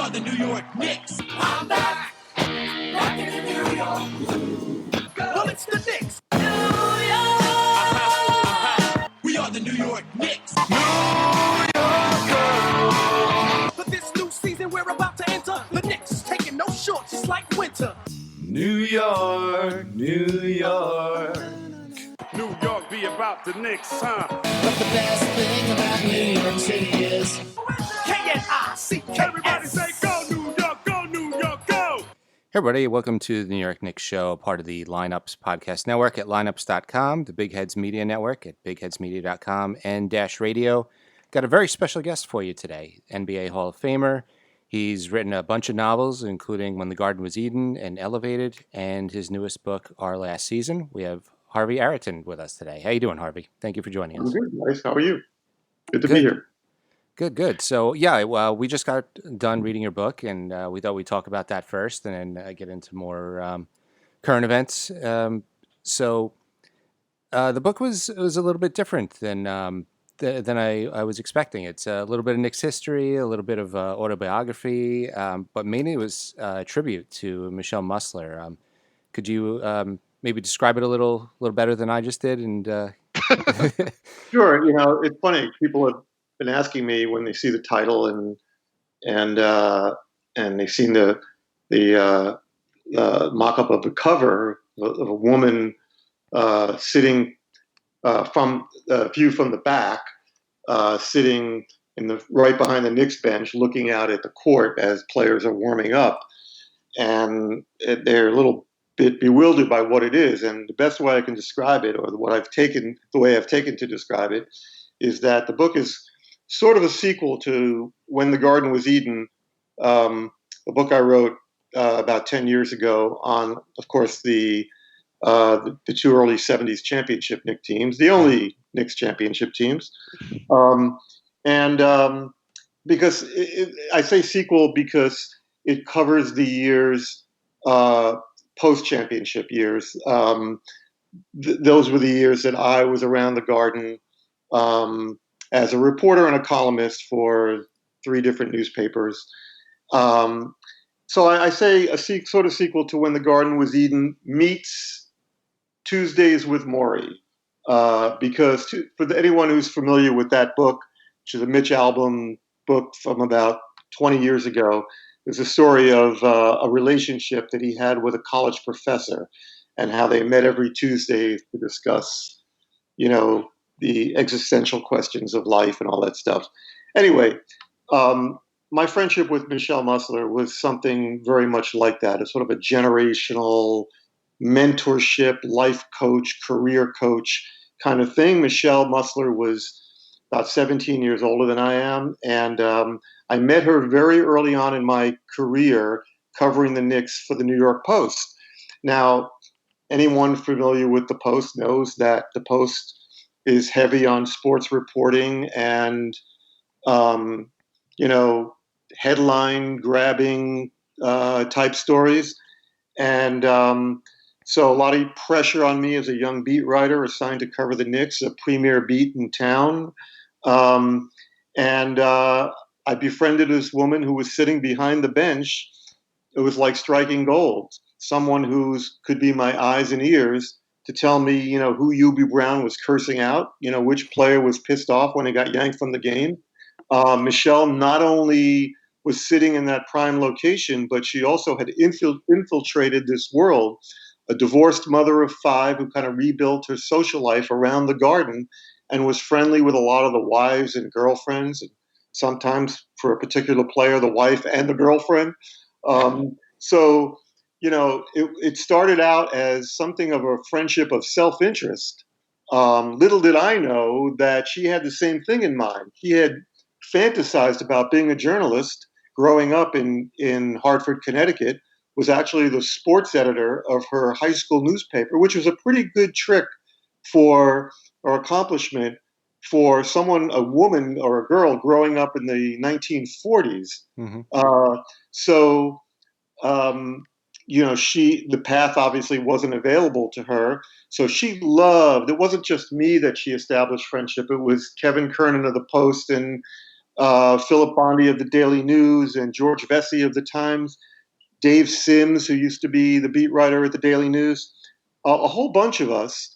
are the New York Knicks. I'm back, back in New York. Well, it's the Knicks. New York. We are the New York Knicks. New York. For this new season we're about to enter, the Knicks taking no shorts, just like winter. New York, New York. New York be about the Knicks, huh? But the best thing about New York City is K-N-I-C-K-S. Everybody say go New York, go New York, go! Hey everybody, welcome to the New York Knicks Show, part of the Lineups Podcast Network at lineups.com, the Big Heads Media Network at bigheadsmedia.com, and Dash Radio. Got a very special guest for you today, NBA Hall of Famer. He's written a bunch of novels, including When the Garden Was Eden and Elevated, and his newest book, Our Last Season. We have Harvey Araton with us today. How you doing, Harvey? Thank you for joining us. I'm good, guys. How are you? Good to be here. Good. So, we just got done reading your book, and we thought we'd talk about that first and then get into more current events. So the book was a little bit different than I was expecting. It's a little bit of Knicks history, a little bit of autobiography, but mainly it was a tribute to Michelle Musler. Could you maybe describe it a little better than I just did? And Sure. It's funny. People have been asking me when they see the title and they've seen the mock-up of the cover of a woman sitting from a view from the back, sitting right behind the Knicks bench, looking out at the court as players are warming up, and they're a little bit bewildered by what it is. And the best way I can describe it, or the way I've taken to describe it, is that the book is sort of a sequel to When the Garden Was Eden, a book I wrote about 10 years ago on, of course, the two early 70s championship Knicks teams, the only Knicks championship teams. Because I say sequel because it covers the years post-championship years. Those were the years that I was around the Garden as a reporter and a columnist for 3 different newspapers. So I say a sort of sequel to When the Garden Was Eden meets Tuesdays with Morrie. Because for anyone who's familiar with that book, which is a Mitch Albom book from about 20 years ago, there's a story of a relationship that he had with a college professor and how they met every Tuesday to discuss, the existential questions of life and all that stuff. Anyway, my friendship with Michelle Musler was something very much like that, a sort of a generational mentorship, life coach, career coach kind of thing. Michelle Musler was about 17 years older than I am, and I met her very early on in my career covering the Knicks for the New York Post. Now, anyone familiar with the Post knows that the Post is heavy on sports reporting and, headline grabbing type stories. And so a lot of pressure on me as a young beat writer assigned to cover the Knicks, a premier beat in town. I befriended this woman who was sitting behind the bench. It was like striking gold. Someone who could be my eyes and ears to tell me, who Hubie Brown was cursing out, which player was pissed off when he got yanked from the game. Michelle not only was sitting in that prime location, but she also had infiltrated this world, a divorced mother of 5 who kind of rebuilt her social life around the Garden and was friendly with a lot of the wives and girlfriends, and sometimes for a particular player, the wife and the girlfriend. It started out as something of a friendship of self-interest. Little did I know that she had the same thing in mind. She had fantasized about being a journalist growing up in Hartford, Connecticut, was actually the sports editor of her high school newspaper, which was a pretty good trick or accomplishment for someone, a woman or a girl growing up in the 1940s. Mm-hmm. The path obviously wasn't available to her. So she loved, it wasn't just me that she established friendship. It was Kevin Kernan of the Post and Philip Bondi of the Daily News and George Vesey of the Times, Dave Sims, who used to be the beat writer at the Daily News, a whole bunch of us.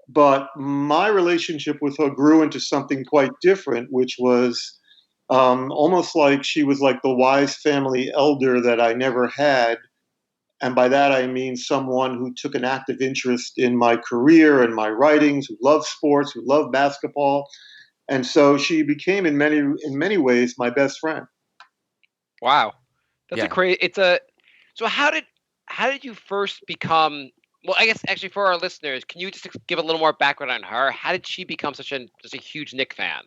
But my relationship with her grew into something quite different, which was almost like she was like the wise family elder that I never had. And by that, I mean someone who took an active interest in my career and my writings, who loved sports, who loved basketball. And so she became in many ways my best friend. Wow. That's Yeah. a crazy, so how did you first become, well, I guess actually for our listeners, can you just give a little more background on her? How did she become such a huge Knicks fan?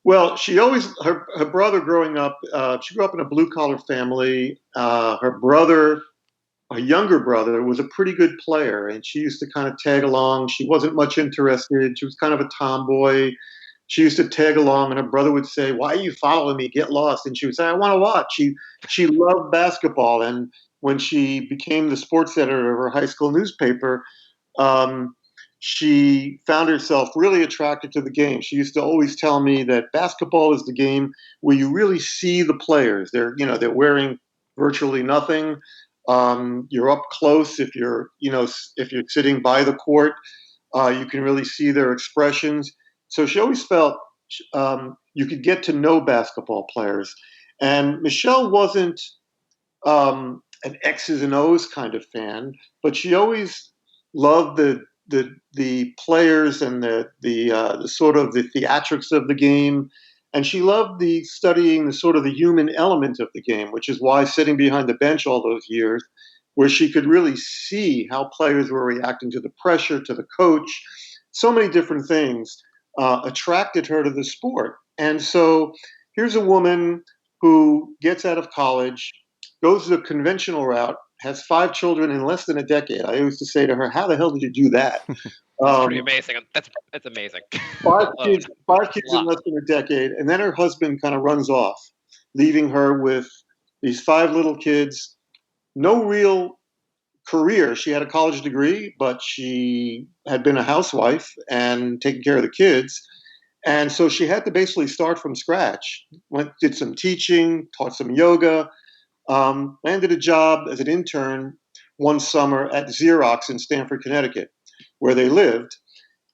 Well, she always, her brother growing up, she grew up in a blue collar family. Her brother, a younger brother, was a pretty good player, and she used to kind of tag along. She wasn't much interested. She was kind of a tomboy. She used to tag along, and her brother would say, "Why are you following me? Get lost." And she would say, "I want to watch." She loved basketball, and when she became the sports editor of her high school newspaper, um, she found herself really attracted to the game. She used to always tell me that basketball is the game where you really see the players. They're wearing virtually nothing. You're up close if you're sitting by the court. You can really see their expressions. So she always felt you could get to know basketball players. And Michelle wasn't an X's and O's kind of fan, but she always loved the players and the sort of the theatrics of the game, and she loved studying the sort of the human element of the game, which is why sitting behind the bench all those years, where she could really see how players were reacting to the pressure, to the coach, so many different things attracted her to the sport. And so here's a woman who gets out of college, goes the conventional route, has 5 children in less than a decade. I used to say to her, "How the hell did you do that?" That's pretty amazing. That's amazing. 5 kids in less than a decade, and then her husband kind of runs off, leaving her with these 5 little kids. No real career. She had a college degree, but she had been a housewife and taking care of the kids. And so she had to basically start from scratch. Did some teaching, taught some yoga, landed a job as an intern one summer at Xerox in Stamford, Connecticut, where they lived.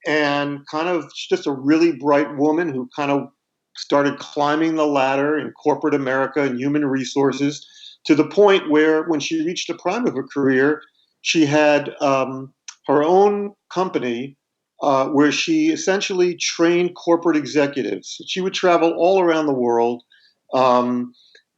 And kind of just a really bright woman who kind of started climbing the ladder in corporate America and human resources, to the point where when she reached the prime of her career, she had her own company where she essentially trained corporate executives. She would travel all around the world,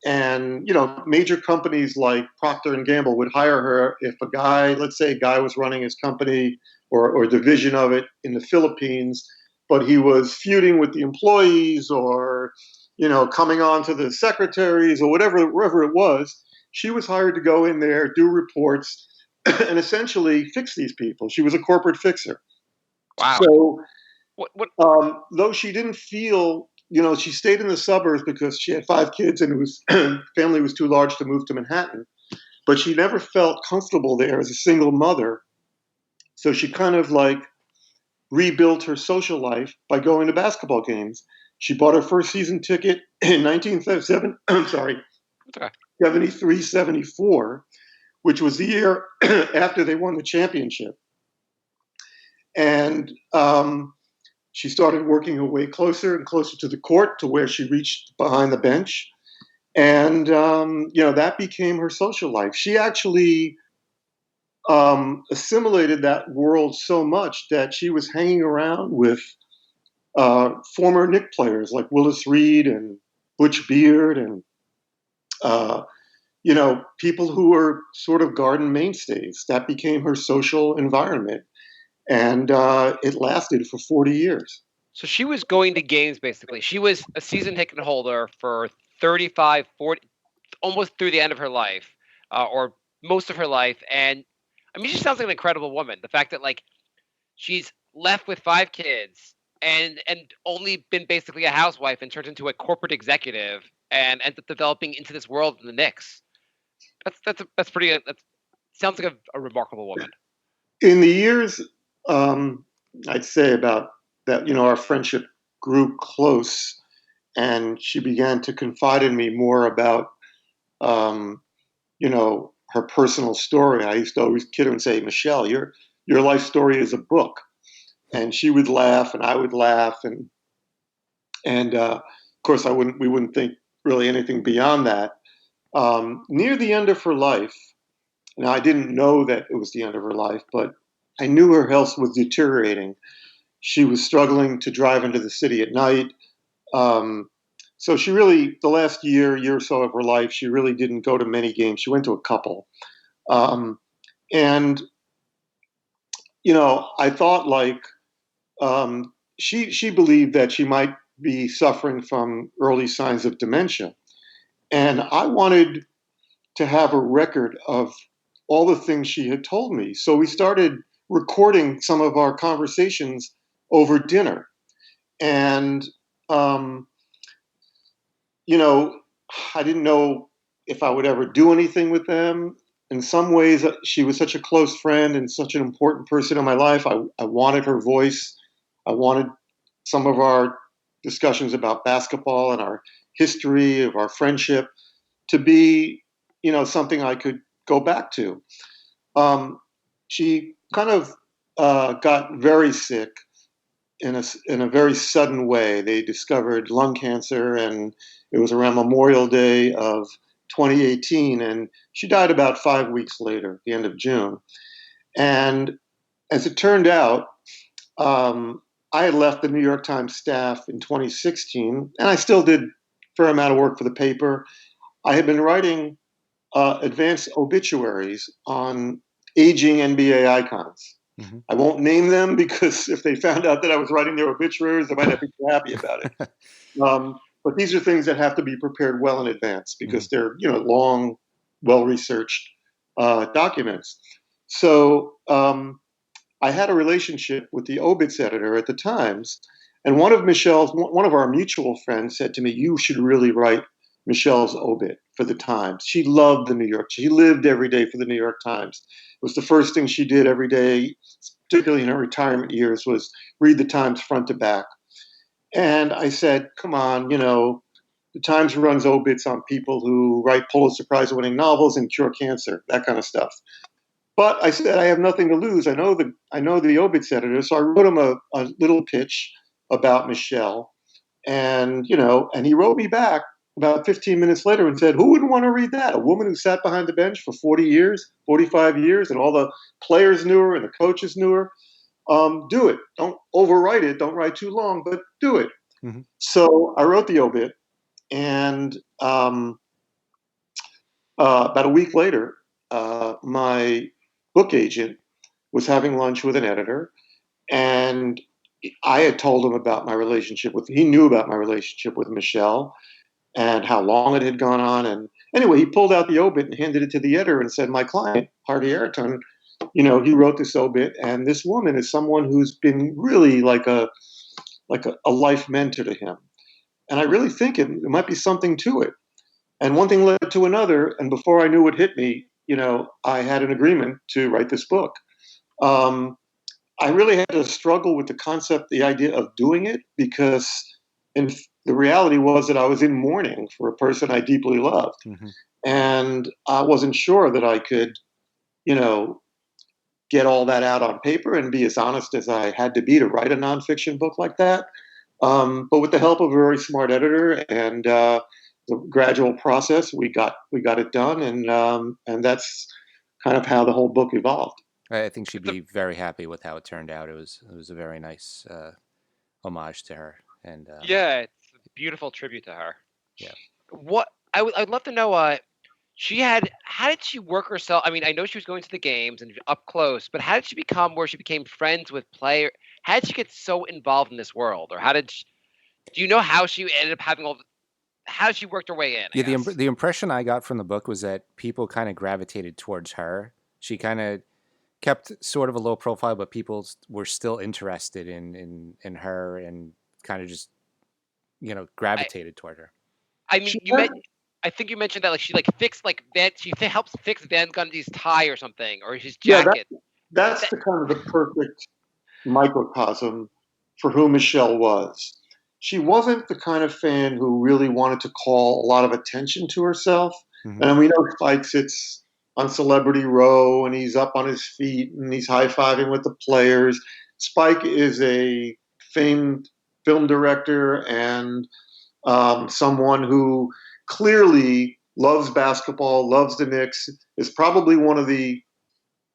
and major companies like Procter and Gamble would hire her if let's say a guy was running his company or division of it in the Philippines, but he was feuding with the employees or coming on to the secretaries or wherever it was. She was hired to go in there, do reports, and essentially fix these people. She was a corporate fixer. Wow. So, what? though she didn't feel, she stayed in the suburbs because she had 5 kids and family was too large to move to Manhattan. But she never felt comfortable there as a single mother. So she kind of rebuilt her social life by going to basketball games. She bought her first season ticket in 1977. I'm sorry, Okay. 73, 74, which was the year after they won the championship. And she started working her way closer and closer to the court, to where she reached behind the bench. And, that became her social life. She actually assimilated that world so much that she was hanging around with former Knicks players like Willis Reed and Butch Beard and, people who were sort of Garden mainstays. That became her social environment. And it lasted for 40 years. So she was going to games, basically. She was a season ticket holder for 35, 40, almost through the end of her life, or most of her life. And I mean, she sounds like an incredible woman. The fact that she's left with 5 kids and only been basically a housewife and turned into a corporate executive and ended up developing into this world in the Knicks. That's pretty. That sounds like a remarkable woman. In the years, I'd say about that, our friendship grew close. and she began to confide in me more about, her personal story. I used to always kid her and say, Michelle, your life story is a book. And she would laugh, and I would laugh, and of course, we wouldn't think really anything beyond that. Near the end of her life, now I didn't know that it was the end of her life, but I knew her health was deteriorating. She was struggling to drive into the city at night. So she really, the last year or so of her life, she really didn't go to many games. She went to a couple. And, I thought she believed that she might be suffering from early signs of dementia. And I wanted to have a record of all the things she had told me. So we started recording some of our conversations over dinner. And, I didn't know if I would ever do anything with them. In some ways, she was such a close friend and such an important person in my life. I wanted her voice. I wanted some of our discussions about basketball and our history of our friendship to be, something I could go back to. She kind of got very sick in a very sudden way. They discovered lung cancer, and it was around Memorial Day of 2018, and she died about 5 weeks later, the end of June. And as it turned out, I had left the New York Times staff in 2016, and I still did a fair amount of work for the paper. I had been writing advanced obituaries on aging NBA icons. Mm-hmm. I won't name them because if they found out that I was writing their obituaries, they might not be too happy about it. But these are things that have to be prepared well in advance because they're, long, well-researched documents. So I had a relationship with the obits editor at the Times, and one of our mutual friends said to me, "You should really write Michelle's obit for the Times." She loved the New York. She lived every day for the New York Times. It was the first thing she did every day, particularly in her retirement years, was read the Times front to back. And I said, come on, the Times runs obits on people who write Pulitzer Prize-winning novels and cure cancer, that kind of stuff. But I said, I have nothing to lose. I know the obits editor, so I wrote him a little pitch about Michelle, and and he wrote me back about 15 minutes later and said, who wouldn't want to read that? A woman who sat behind the bench for 40 years, 45 years, and all the players knew her and the coaches knew her. Do it. Don't overwrite it. Don't write too long, but do it. Mm-hmm. So I wrote the obit, and about a week later, my book agent was having lunch with an editor, and I had told him about my relationship he knew about my relationship with Michelle and how long it had gone on. And anyway, he pulled out the obit and handed it to the editor and said, my client, Harvey Araton, he wrote this obit, and this woman is someone who's been really like a life mentor to him. And I really think it might be something to it. And one thing led to another, and before I knew what hit me, I had an agreement to write this book. I really had to struggle with the idea of doing it, because the reality was that I was in mourning for a person I deeply loved. Mm-hmm. And I wasn't sure that I could, get all that out on paper and be as honest as I had to be to write a nonfiction book like that. But with the help of a very smart editor and the gradual process, we got it done, and that's kind of how the whole book evolved. I think she'd be very happy with how it turned out. It was a very nice homage to her, and yeah, it's a beautiful tribute to her. Yeah. What I'd love to know. How did she work herself? I mean, I know she was going to the games and up close, but how did she become where she became friends with players? How did she get so involved in this world? Or do you know how she ended up having how she worked her way in? Yeah, the impression I got from the book was that people kind of gravitated towards her. She kind of kept sort of a low profile, but people were still interested in her and kind of just, gravitated toward her. I mean, I think you mentioned that she fixed she helps fix Van Gundy's tie or something, or his jacket. Yeah, that's the kind of the perfect microcosm for who Michelle was. she wasn't the kind of fan who really wanted to call a lot of attention to herself. Mhm. And we know Spike sits on Celebrity Row and he's up on his feet and he's high-fiving with the players. Spike is a famed film director and someone who clearly loves basketball, loves the Knicks, is probably one of the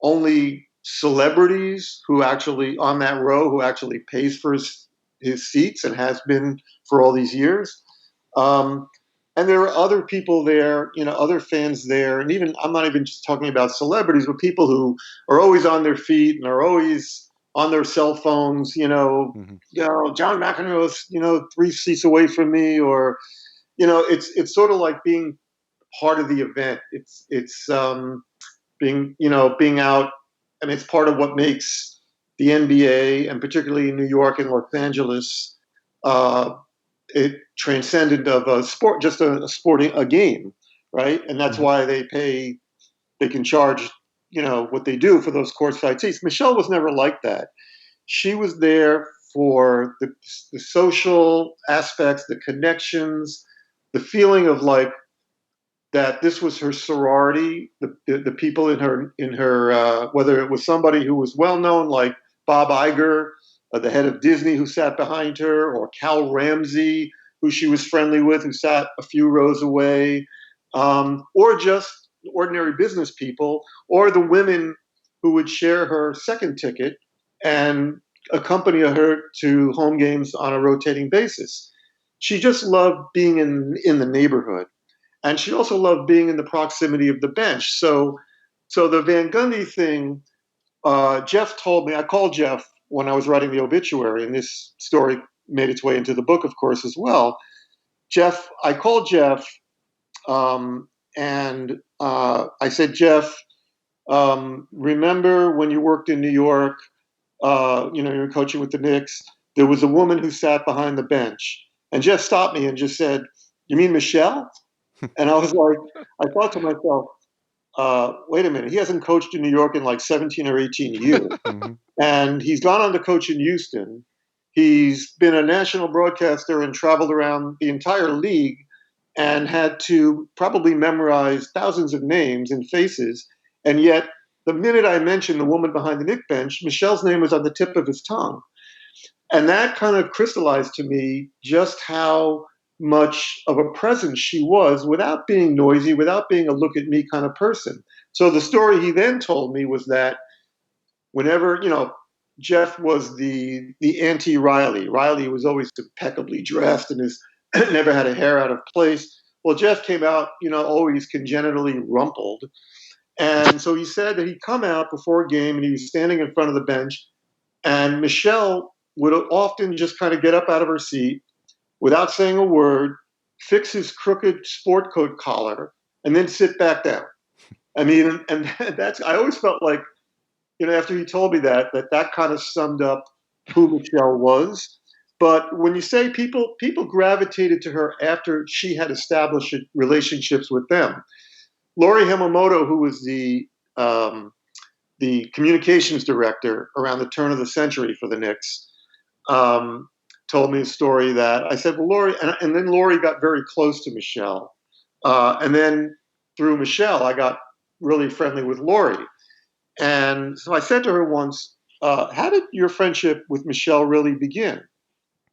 only celebrities who actually on that row who actually pays for his seats and has been for all these years. And there are other people there, other fans there, and even I'm not even just talking about celebrities, but people who are always on their feet and are always on their cell phones. John McEnroe's 3 seats away from me, or it's sort of like being part of the event. It's being out, and it's part of what makes the NBA and particularly New York and Los Angeles it transcendent of a sport, just a game, right? And that's why they can charge, what they do for those courtside seats. Michelle was never like that. She was there for the social aspects, the connections, the feeling of like that this was her sorority, the people in her whether it was somebody who was well known like Bob Iger, the head of Disney, who sat behind her, or Cal Ramsey, who she was friendly with, who sat a few rows away, or just ordinary business people, or the women who would share her second ticket and accompany her to home games on a rotating basis. She just loved being in the neighborhood. And she also loved being in the proximity of the bench. So the Van Gundy thing, Jeff told me, I called Jeff when I was writing the obituary, and this story made its way into the book, of course, as well. I called Jeff, and I said, Jeff, remember when you worked in New York, you were coaching with the Knicks, there was a woman who sat behind the bench. And Jeff stopped me and just said, you mean Michelle? And I was like, I thought to myself, wait a minute, he hasn't coached in New York in like 17 or 18 years. Mm-hmm. And he's gone on to coach in Houston. He's been a national broadcaster and traveled around the entire league and had to probably memorize thousands of names and faces. And yet, the minute I mentioned the woman behind the Knick bench, Michelle's name was on the tip of his tongue. And that kind of crystallized to me just how much of a presence she was without being noisy, without being a look at me kind of person. So the story he then told me was that whenever, Jeff was the anti-Riley. Riley was always impeccably dressed and never had a hair out of place. Well, Jeff came out, always congenitally rumpled. And so he said that he'd come out before a game and he was standing in front of the bench, and Michelle would often just kind of get up out of her seat without saying a word, fix his crooked sport coat collar, and then sit back down. I mean, and I always felt like, after he told me that kind of summed up who Michelle was. But when you say people gravitated to her after she had established relationships with them. Lori Hamamoto, who was the communications director around the turn of the century for the Knicks, told me a story that I said, well, Lori, and then Lori got very close to Michelle. And then through Michelle, I got really friendly with Lori. And so I said to her once, how did your friendship with Michelle really begin?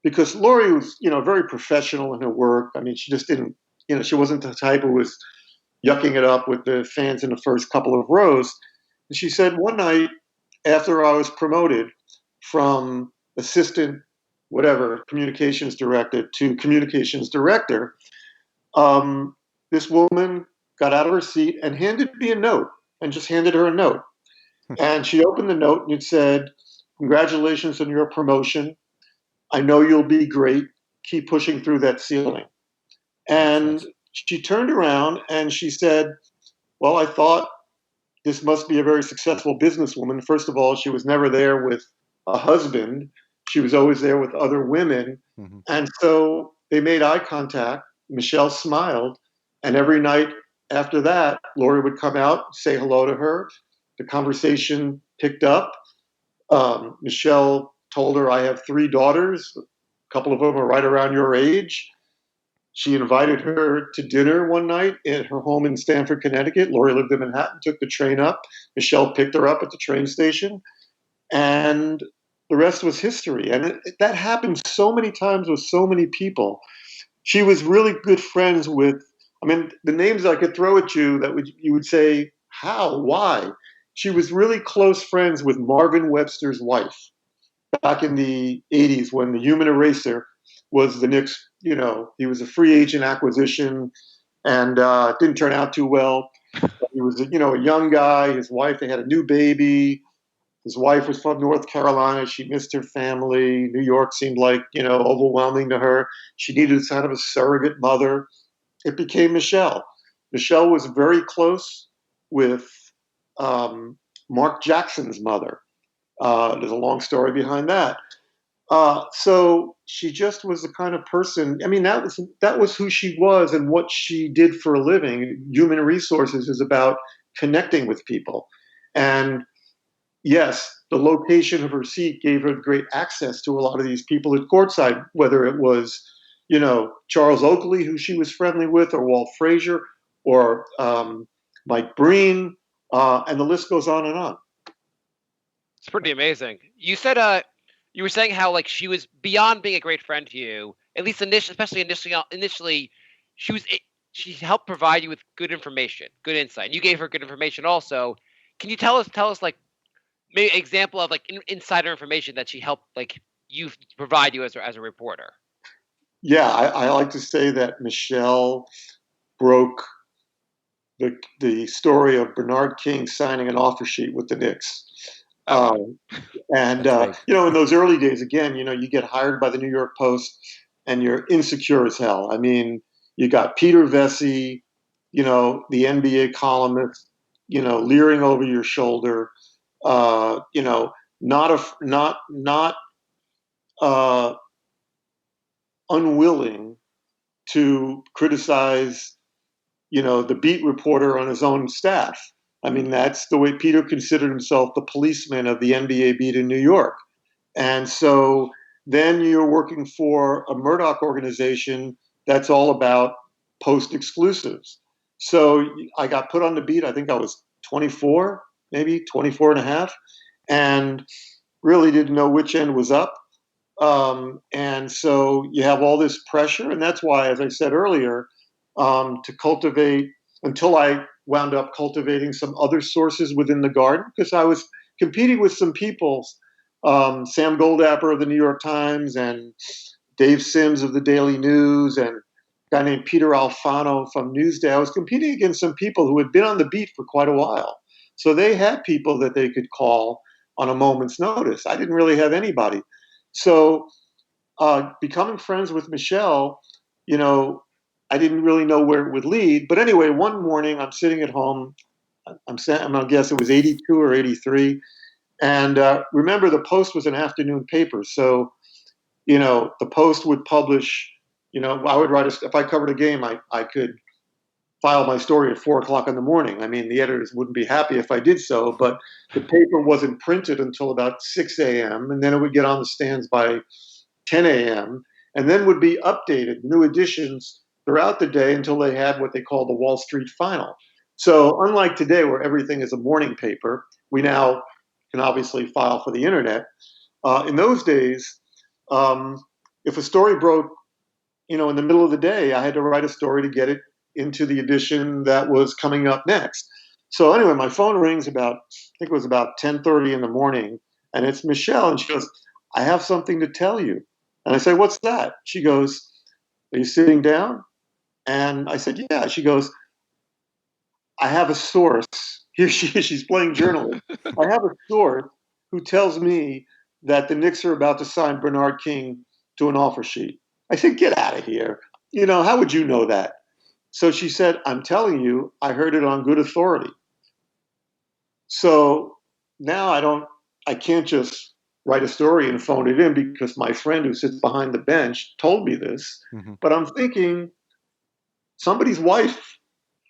Because Lori was, very professional in her work. I mean, she just didn't, she wasn't the type who was yucking it up with the fans in the first couple of rows. And she said one night after I was promoted from assistant, whatever, communications director to communications director, this woman got out of her seat and handed me a note and just handed her a note. And she opened the note and it said, congratulations on your promotion. I know you'll be great. Keep pushing through that ceiling. And she turned around and she said, well, I thought this must be a very successful businesswoman. First of all, she was never there with a husband. She was always there with other women. Mm-hmm. And so they made eye contact. Michelle smiled. And every night after that, Lori would come out, say hello to her. The conversation picked up. Michelle told her, I have 3 daughters. A couple of them are right around your age. She invited her to dinner one night at her home in Stamford, Connecticut. Lori lived in Manhattan, took the train up. Michelle picked her up at the train station. And the rest was history. And that happened so many times with so many people. She was really good friends with, I mean, the names I could throw at you you would say, how, why? She was really close friends with Marvin Webster's wife back in the 80s when the Human Eraser was the Knicks. He was a free agent acquisition, and it didn't turn out too well. But he was, a young guy. His wife, they had a new baby. His wife was from North Carolina. She missed her family. New York seemed like, overwhelming to her. She needed kind of a surrogate mother. It became Michelle. Michelle was very close with Mark Jackson's mother. There's a long story behind that. So she just was the kind of person. I mean, that was who she was and what she did for a living. Human resources is about connecting with people. And yes, the location of her seat gave her great access to a lot of these people at courtside, whether it was, Charles Oakley, who she was friendly with, or Walt Frazier, or Mike Breen, and the list goes on and on. It's pretty amazing. You said you were saying how like she was beyond being a great friend to you, at least initially, she helped provide you with good information, good insight. And you gave her good information also. Can you tell us like maybe an example of like insider information that she helped like you provide you as a reporter? Yeah, I like to say that Michelle broke the story of Bernard King signing an offer sheet with the Knicks. In those early days, again, you get hired by the New York Post and you're insecure as hell. I mean, you got Peter Vesey, the NBA columnist, leering over your shoulder, not unwilling to criticize, the beat reporter on his own staff. I mean, that's the way Peter considered himself, the policeman of the NBA beat in New York. And so then you're working for a Murdoch organization that's all about Post exclusives. So I got put on the beat. I think I was 24, maybe 24 and a half, and really didn't know which end was up. And so you have all this pressure. And that's why, as I said earlier, to cultivate, until I wound up cultivating some other sources within the Garden, because I was competing with some people, Sam Goldapper of the New York Times and Dave Sims of the Daily News and a guy named Peter Alfano from Newsday. I was competing against some people who had been on the beat for quite a while. So they had people that they could call on a moment's notice. I didn't really have anybody. So becoming friends with Michelle, I didn't really know where it would lead. But anyway, one morning I'm sitting at home. I'm going to guess it was 82 or 83. And remember, the Post was an afternoon paper. So, the Post would publish, I would write, if I covered a game, I could file my story at 4 o'clock in the morning. I mean, the editors wouldn't be happy if I did so, but the paper wasn't printed until about 6 a.m. And then it would get on the stands by 10 a.m. and then would be updated, new editions throughout the day until they had what they call the Wall Street Final. So unlike today where everything is a morning paper, we now can obviously file for the internet. In those days, if a story broke, in the middle of the day, I had to write a story to get it into the edition that was coming up next. So anyway, my phone rings I think it was about 10:30 in the morning, and it's Michelle, and she goes, "I have something to tell you." And I say, "What's that?" She goes, "Are you sitting down?" And I said, "Yeah." She goes, "I have a source." Here she's playing journalist. "I have a source who tells me that the Knicks are about to sign Bernard King to an offer sheet." I said, "Get out of here. How would you know that?" So she said, "I'm telling you, I heard it on good authority." So now I can't just write a story and phone it in because my friend who sits behind the bench told me this. Mm-hmm. But I'm thinking somebody's wife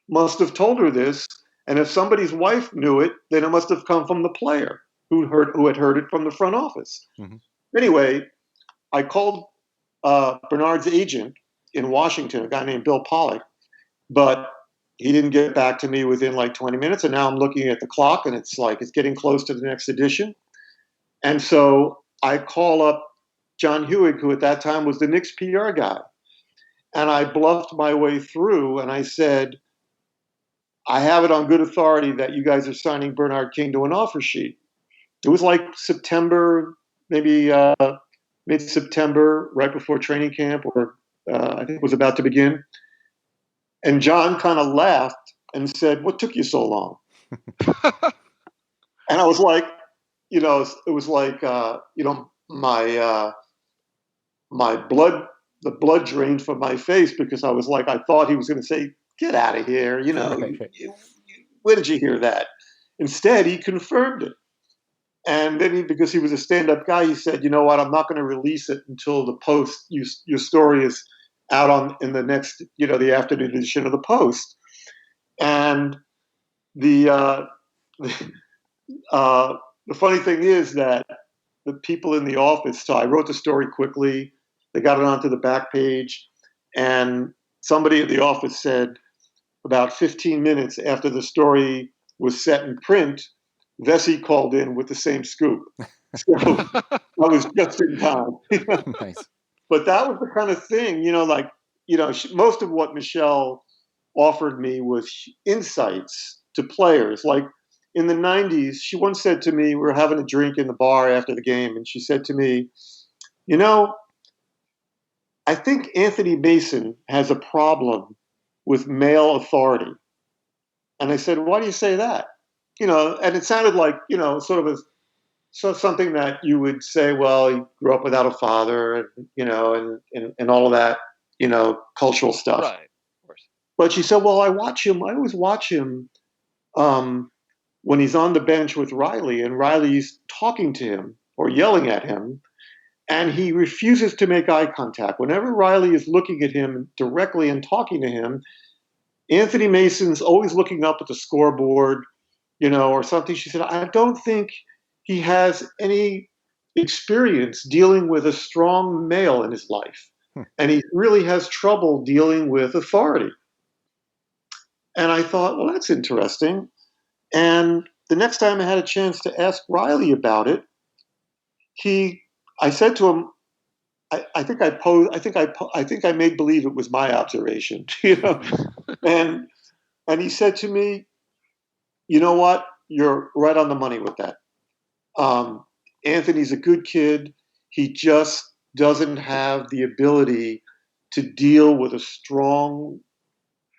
must have told her this. And if somebody's wife knew it, then it must have come from the player who had heard it from the front office. Mm-hmm. Anyway, I called Bernard's agent in Washington, a guy named Bill Pollock, but he didn't get back to me within like 20 minutes. And now I'm looking at the clock, and it's getting close to the next edition. And so I call up John Hewig, who at that time was the Knicks PR guy. And I bluffed my way through, and I said, I have it on good authority that you guys are signing Bernard King to an offer sheet. It was like September, maybe mid-September, right before training camp, or I think it was about to begin. And John kind of laughed and said, "What took you so long?" And I was like, it was like, the blood drained from my face, because I was like, I thought he was going to say, "Get out of here." Where did you hear that? Instead, he confirmed it. And then because he was a stand-up guy, he said, "You know what? I'm not going to release it until the Post, your story is out in the next, the afternoon edition of the Post." And the funny thing is that the people in the office, so I wrote the story quickly. They got it onto the back page, and somebody at the office said about 15 minutes after the story was set in print, Vesey called in with the same scoop. So I was just in time. Nice. But that was the kind of thing, most of what Michelle offered me was insights to players. Like in the 90s, she once said to me, we were having a drink in the bar after the game, and she said to me, I think Anthony Mason has a problem with male authority. And I said, "Why do you say that?" And it sounded like, sort of something that you would say, well, he grew up without a father, and all of that, cultural stuff. Right, of course. But she said, well, I always watch him when he's on the bench with Riley, and Riley's talking to him or yelling at him, and he refuses to make eye contact. Whenever Riley is looking at him directly and talking to him, Anthony Mason's always looking up at the scoreboard, or something. She said, I don't think he has any experience dealing with a strong male in his life. And he really has trouble dealing with authority. And I thought, well, that's interesting. And the next time I had a chance to ask Riley about it, I said to him, I think I made believe it was my observation, and he said to me, "You know what? You're right on the money with that. Anthony's a good kid. He just doesn't have the ability to deal with a strong,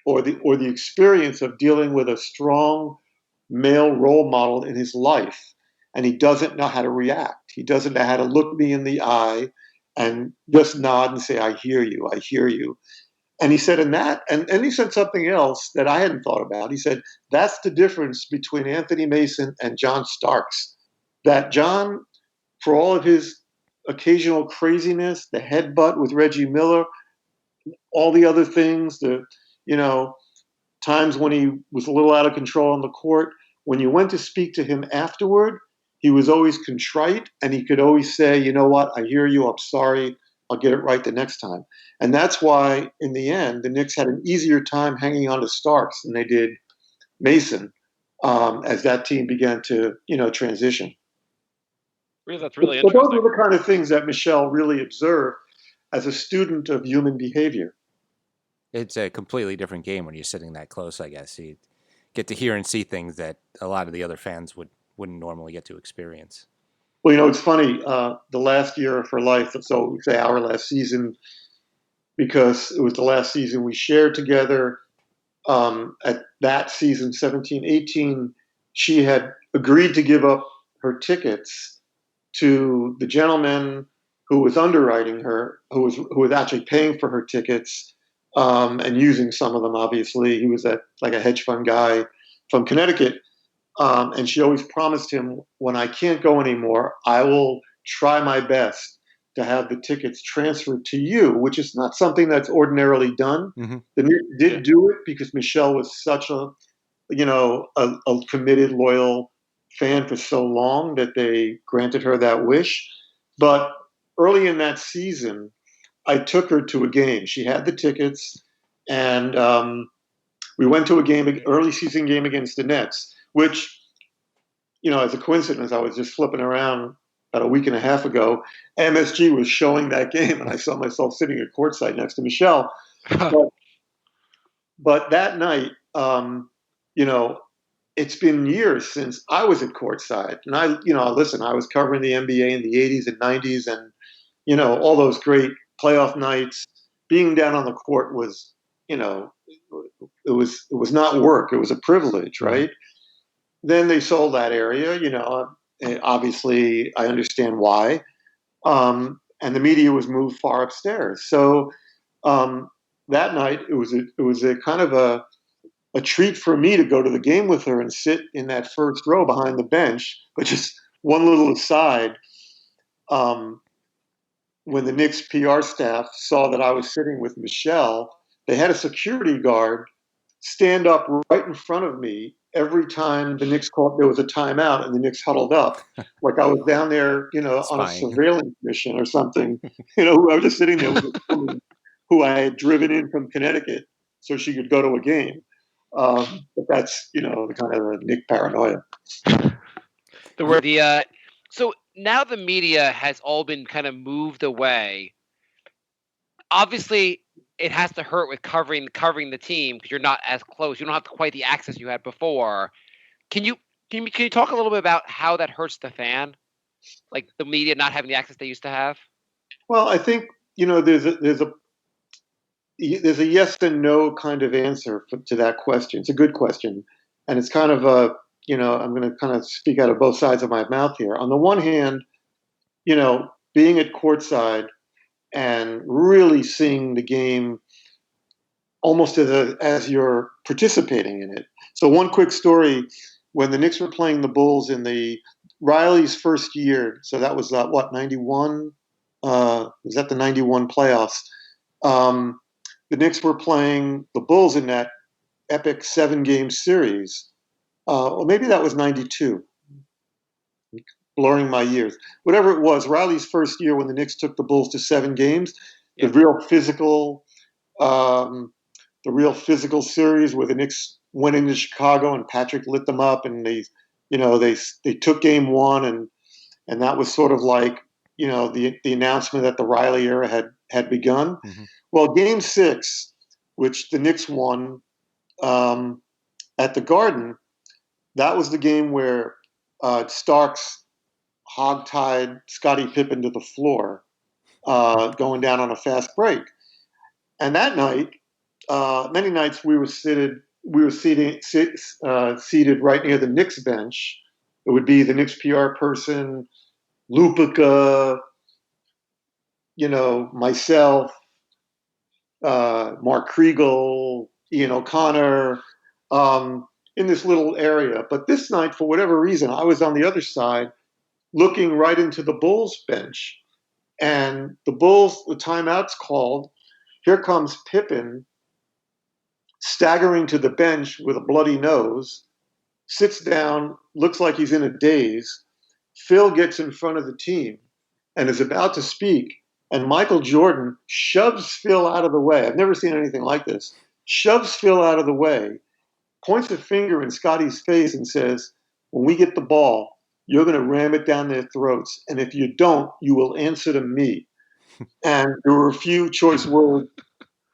or the experience of dealing with a strong male role model in his life. And he doesn't know how to react. He doesn't know how to look me in the eye and just nod and say, I hear you, I hear you." And he said, and he said something else that I hadn't thought about. He said, that's the difference between Anthony Mason and John Starks. That John, for all of his occasional craziness, the headbutt with Reggie Miller, all the other things, times when he was a little out of control on the court, when you went to speak to him afterward, he was always contrite, and he could always say, "You know what? I hear you. I'm sorry. I'll get it right the next time." And that's why, in the end, the Knicks had an easier time hanging on to Starks than they did Mason, as that team began to, transition. Really, that's really But interesting. those are the kind of things that Michelle really observed as a student of human behavior. It's a completely different game when you're sitting that close, I guess. You get to hear and see things that a lot of the other fans wouldn't normally get to experience. Well, it's funny, the last year of her life, so we say our last season, because it was the last season we shared together. At that season, 17-18, she had agreed to give up her tickets to the gentleman who was underwriting her, who was actually paying for her tickets, and using some of them, obviously. He was a hedge fund guy from Connecticut. And she always promised him, when I can't go anymore, I will try my best to have the tickets transferred to you, which is not something that's ordinarily done. Mm-hmm. The Knicks did do it because Michelle was such a committed, loyal fan for so long that they granted her that wish. But early in that season, I took her to a game. She had the tickets, and we went to a game, an early season game against the Knicks, which, as a coincidence, I was just flipping around about a week and a half ago. MSG was showing that game, and I saw myself sitting at courtside next to Michelle. But that night, it's been years since I was at courtside. And I was covering the NBA in the 80s and 90s and, all those great playoff nights. Being down on the court was, it was not work. It was a privilege, right? Then they sold that area, obviously I understand why. And the media was moved far upstairs. So that night it was a kind of a treat for me to go to the game with her and sit in that first row behind the bench. But just one little aside, when the Knicks PR staff saw that I was sitting with Michelle, they had a security guard stand up right in front of me every time the Knicks called, there was a timeout and the Knicks huddled up. Like I was down there, on a surveillance mission or something. I was just sitting there with a woman who I had driven in from Connecticut so she could go to a game. But that's, the kind of Knick paranoia. So now the media has all been kind of moved away. Obviously, it has to hurt with covering the team because you're not as close. You don't have quite the access you had before. Can you talk a little bit about how that hurts the fan, like the media not having the access they used to have? Well, I think there's a yes and no kind of answer to that question. It's a good question, and it's kind of I'm going to kind of speak out of both sides of my mouth here. On the one hand, being at courtside and really seeing the game almost as you're participating in it. So one quick story, when the Knicks were playing the Bulls in the Riley's first year, so that was 91? Was that the 91 playoffs? The Knicks were playing the Bulls in that epic 7-game series. Or maybe that was 92. Blurring my years. Whatever it was, Riley's first year when the Knicks took the Bulls to 7 games, the real physical series where the Knicks went into Chicago and Patrick lit them up and they took game 1 and that was sort of like, the announcement that the Riley era had begun. Mm-hmm. Well, game 6, which the Knicks won at the Garden, that was the game where Starks hogtied Scottie Pippen to the floor, going down on a fast break. And that night, many nights we were seated right near the Knicks bench. It would be the Knicks PR person, Lupica, myself, Mark Kriegel, Ian O'Connor, in this little area. But this night, for whatever reason, I was on the other side looking right into the Bulls bench. And the Bulls, the timeout's called. Here comes Pippen staggering to the bench with a bloody nose, sits down, looks like he's in a daze. Phil gets in front of the team and is about to speak. And Michael Jordan shoves Phil out of the way. I've never seen anything like this. Shoves Phil out of the way, points a finger in Scotty's face and says, when we get the ball, you're going to ram it down their throats. And if you don't, you will answer to me. And there were a few choice words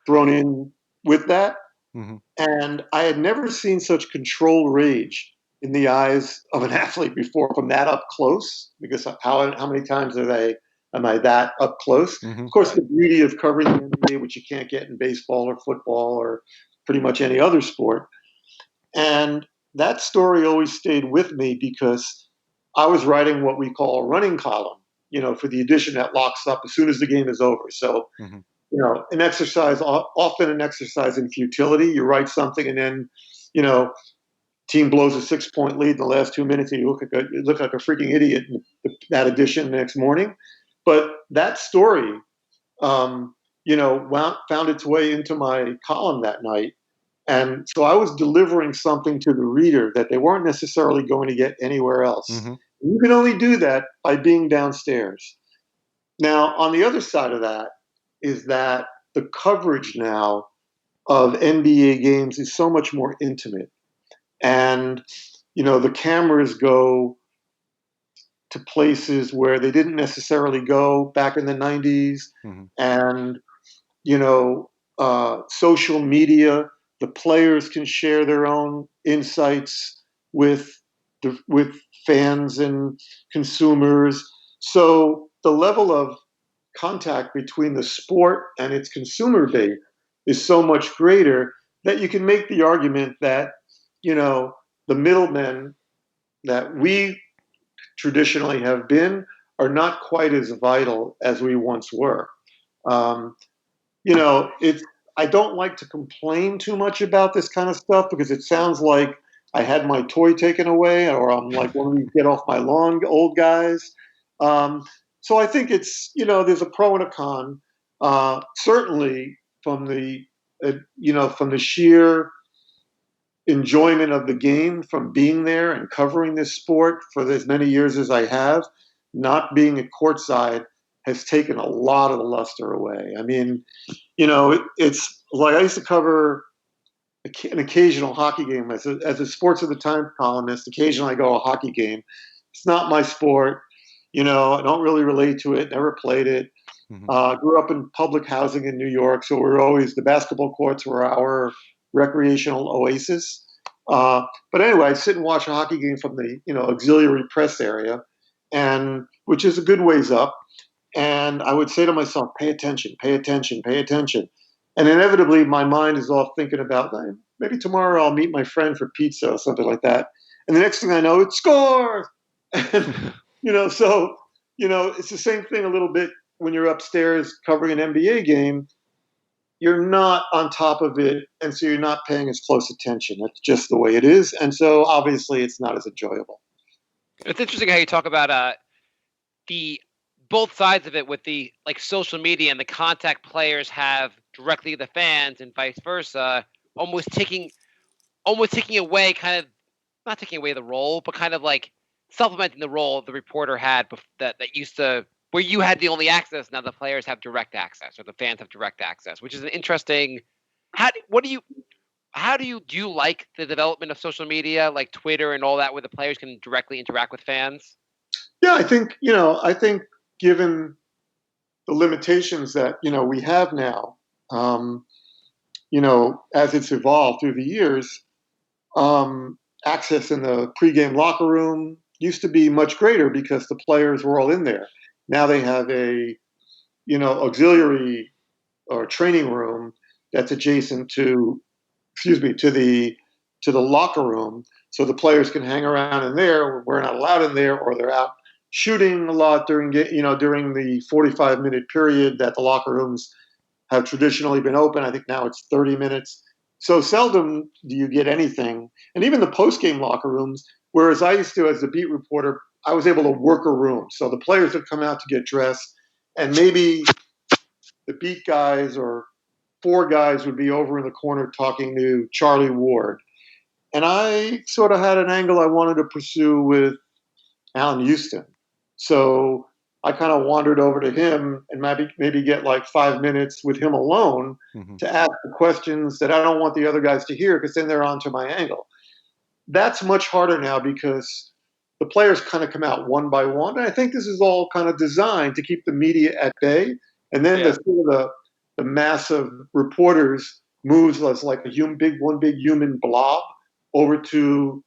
thrown in with that. Mm-hmm. And I had never seen such controlled rage in the eyes of an athlete before from that up close, because how many times am I that up close? Mm-hmm. Of course, the beauty of covering the NBA, which you can't get in baseball or football or pretty much any other sport. And that story always stayed with me because I was writing what we call a running column, for the edition that locks up as soon as the game is over. So, mm-hmm. Often an exercise in futility. You write something and then, team blows a 6-point lead in the last 2 minutes and you look like a freaking idiot in that edition the next morning. But that story, found its way into my column that night. And so I was delivering something to the reader that they weren't necessarily going to get anywhere else. Mm-hmm. You can only do that by being downstairs. Now, on the other side of that, is that the coverage now of NBA games is so much more intimate. And, the cameras go to places where they didn't necessarily go back in the 90s. Mhm. And, social media, the players can share their own insights with with fans and consumers. So the level of contact between the sport and its consumer base is so much greater that you can make the argument that, the middlemen that we traditionally have been are not quite as vital as we once were. Um, it's I don't like to complain too much about this kind of stuff because it sounds like I had my toy taken away or I'm like one of these get off my lawn old guys. Um, so I think it's there's a pro and a con. Certainly from the from the sheer enjoyment of the game from being there and covering this sport for as many years as I have, not being at courtside has taken a lot of the luster away. I mean, it's like I used to cover an occasional hockey game as a Sports of the Times columnist. Occasionally I go to a hockey game. It's not my sport. I don't really relate to it, never played it. Mhm. Grew up in public housing in New York, so the basketball courts were our recreational oasis. But anyway, I'd sit and watch a hockey game from the auxiliary press area, and which is a good ways up. And I would say to myself, pay attention, pay attention, pay attention. And inevitably, my mind is off thinking about maybe tomorrow I'll meet my friend for pizza or something like that. And the next thing I know, it's score. And, so, it's the same thing a little bit when you're upstairs covering an NBA game. You're not on top of it. And so you're not paying as close attention. That's just the way it is. And so obviously it's not as enjoyable. It's interesting how you talk about the both sides of it with the social media and the contact players have directly to the fans and vice versa, almost taking away not taking away the role, but kind of like supplementing the role the reporter had that used to where you had the only access. Now the players have direct access, or the fans have direct access, which is an interesting. How do you like the development of social media like Twitter and all that, where the players can directly interact with fans? Yeah, I think given the limitations that we have now, um, as it's evolved through the years, access in the pregame locker room used to be much greater because the players were all in there. Now they have a auxiliary or training room that's adjacent to to the locker room, so the players can hang around in there. We're not allowed in there, or they're out shooting a lot during the 45-minute period that the locker rooms have traditionally been open. I think now it's 30 minutes. So seldom do you get anything. And even the post-game locker rooms, whereas I used to, as a beat reporter, I was able to work a room. So the players would come out to get dressed, and maybe the beat guys or four guys would be over in the corner talking to Charlie Ward. And I sort of had an angle I wanted to pursue with Alan Houston. So I kind of wandered over to him and maybe get like 5 minutes with him alone Mhm. to ask the questions that I don't want the other guys to hear because then they're onto my angle. That's much harder now because the players kind of come out one by one. And I think this is all kind of designed to keep the media at bay. And then the mass of reporters moves as like one big human blob over to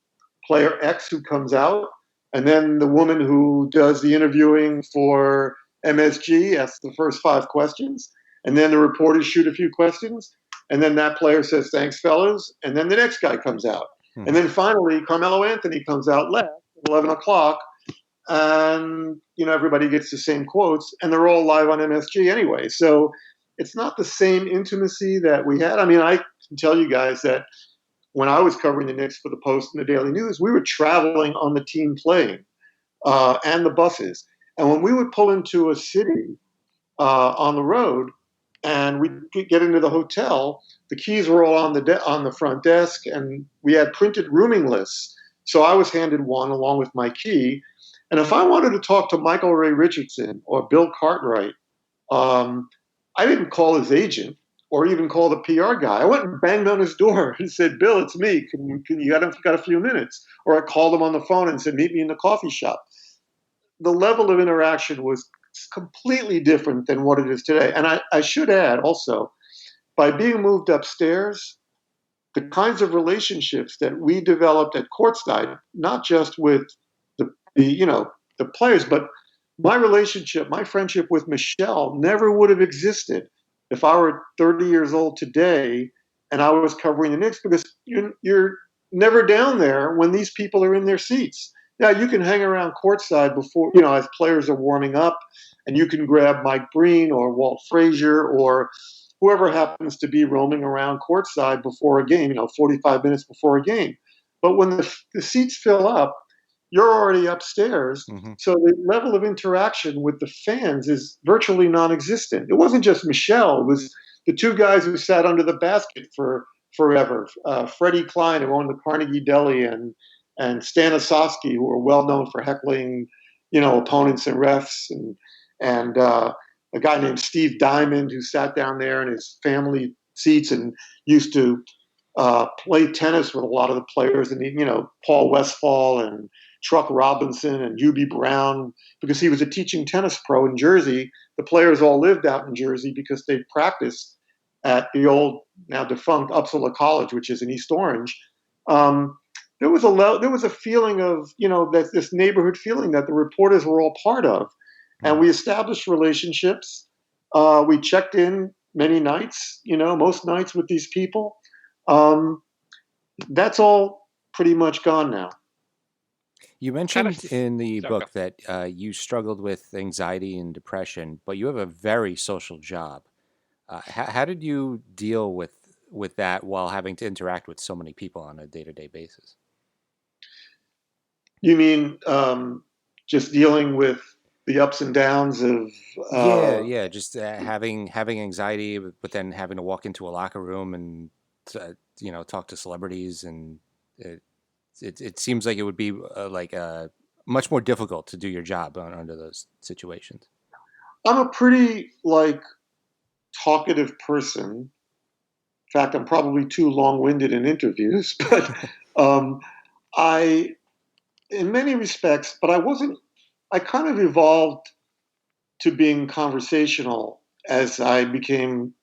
player X who comes out. And then the woman who does the interviewing for MSG asks the first 5 questions. And then the reporters shoot a few questions. And then that player says, thanks, fellas. And then the next guy comes out. Mhm. And then finally, Carmelo Anthony comes out last at 11 o'clock. And, everybody gets the same quotes. And they're all live on MSG anyway. So it's not the same intimacy that we had. I mean, I can tell you guys that when I was covering the Knicks for the Post and the Daily News, we were traveling on the team plane and the buses. And when we would pull into a city on the road and we'd get into the hotel, the keys were all on the front desk, and we had printed rooming lists. So I was handed one along with my key. And if I wanted to talk to Michael Ray Richardson or Bill Cartwright, I didn't call his agent or even call the PR guy. I went and banged on his door and said, Bill, it's me. Can you got a few minutes? Or I called him on the phone and said, meet me in the coffee shop. The level of interaction was completely different than what it is today. And I should add also, by being moved upstairs, the kinds of relationships that we developed at courtside, not just with the players, but my friendship with Michelle never would have existed if I were 30 years old today and I was covering the Knicks, because you're never down there when these people are in their seats. Yeah, you can hang around courtside before, as players are warming up, and you can grab Mike Breen or Walt Frazier or whoever happens to be roaming around courtside before a game, 45 minutes before a game. But when the seats fill up, you're already upstairs. Mm-hmm. So the level of interaction with the fans is virtually non-existent. It wasn't just Michelle. It was the two guys who sat under the basket for forever. Freddie Klein, who owned the Carnegie Deli, and Stanislavski, who were well known for heckling, opponents and refs, and a guy named Steve Diamond, who sat down there in his family seats and used to play tennis with a lot of the players, and Paul Westphal and Truck Robinson and Hubie Brown, because he was a teaching tennis pro in Jersey. The players all lived out in Jersey because they practiced at the old, now defunct Uppsala College, which is in East Orange. There was a feeling of, that this neighborhood feeling that the reporters were all part of. And we established relationships. We checked in many nights, most nights with these people. That's all pretty much gone now. You mentioned in the book that you struggled with anxiety and depression, but you have a very social job. How did you deal with that while having to interact with so many people on a day-to-day basis? You mean just dealing with the ups and downs of just having anxiety, but then having to walk into a locker room and talk to celebrities, and it seems like it would be much more difficult to do your job under those situations. I'm a pretty talkative person. In fact, I'm probably too long-winded in interviews, but in many respects, but I kind of evolved to being conversational as I became,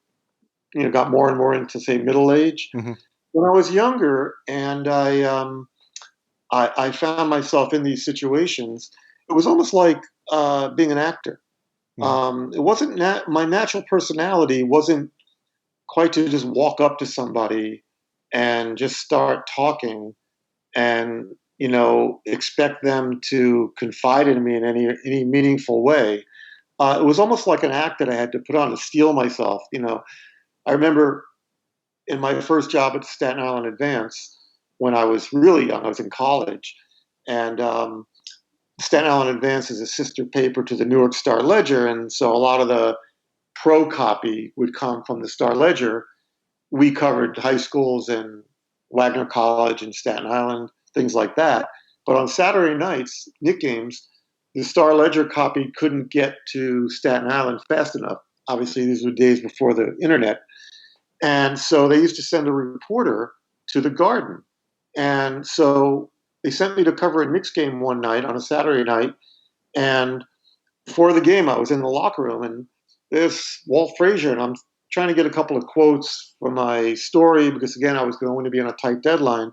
got more and more into, say, middle age. Mm-hmm. When I was younger and I found myself in these situations, it was almost like being an actor. Mm-hmm. It wasn't my natural personality wasn't quite to just walk up to somebody and just start talking and expect them to confide in me in any meaningful way. It was almost like an act that I had to put on to steel myself. I remember in my first job at Staten Island Advance, when I was really young, I was in college, and Staten Island Advance is a sister paper to the New York Star Ledger, and so a lot of the pro copy would come from the Star Ledger. We covered high schools and Wagner College and Staten Island, things like that. But on Saturday nights, Knicks games, the Star Ledger copy couldn't get to Staten Island fast enough. Obviously, these were days before the internet. And so they used to send a reporter to the Garden. And so they sent me to cover a Knicks game one night on a Saturday night. And before the game, I was in the locker room, and there's Walt Frazier, and I'm trying to get a couple of quotes from my story because, again, I was going to be on a tight deadline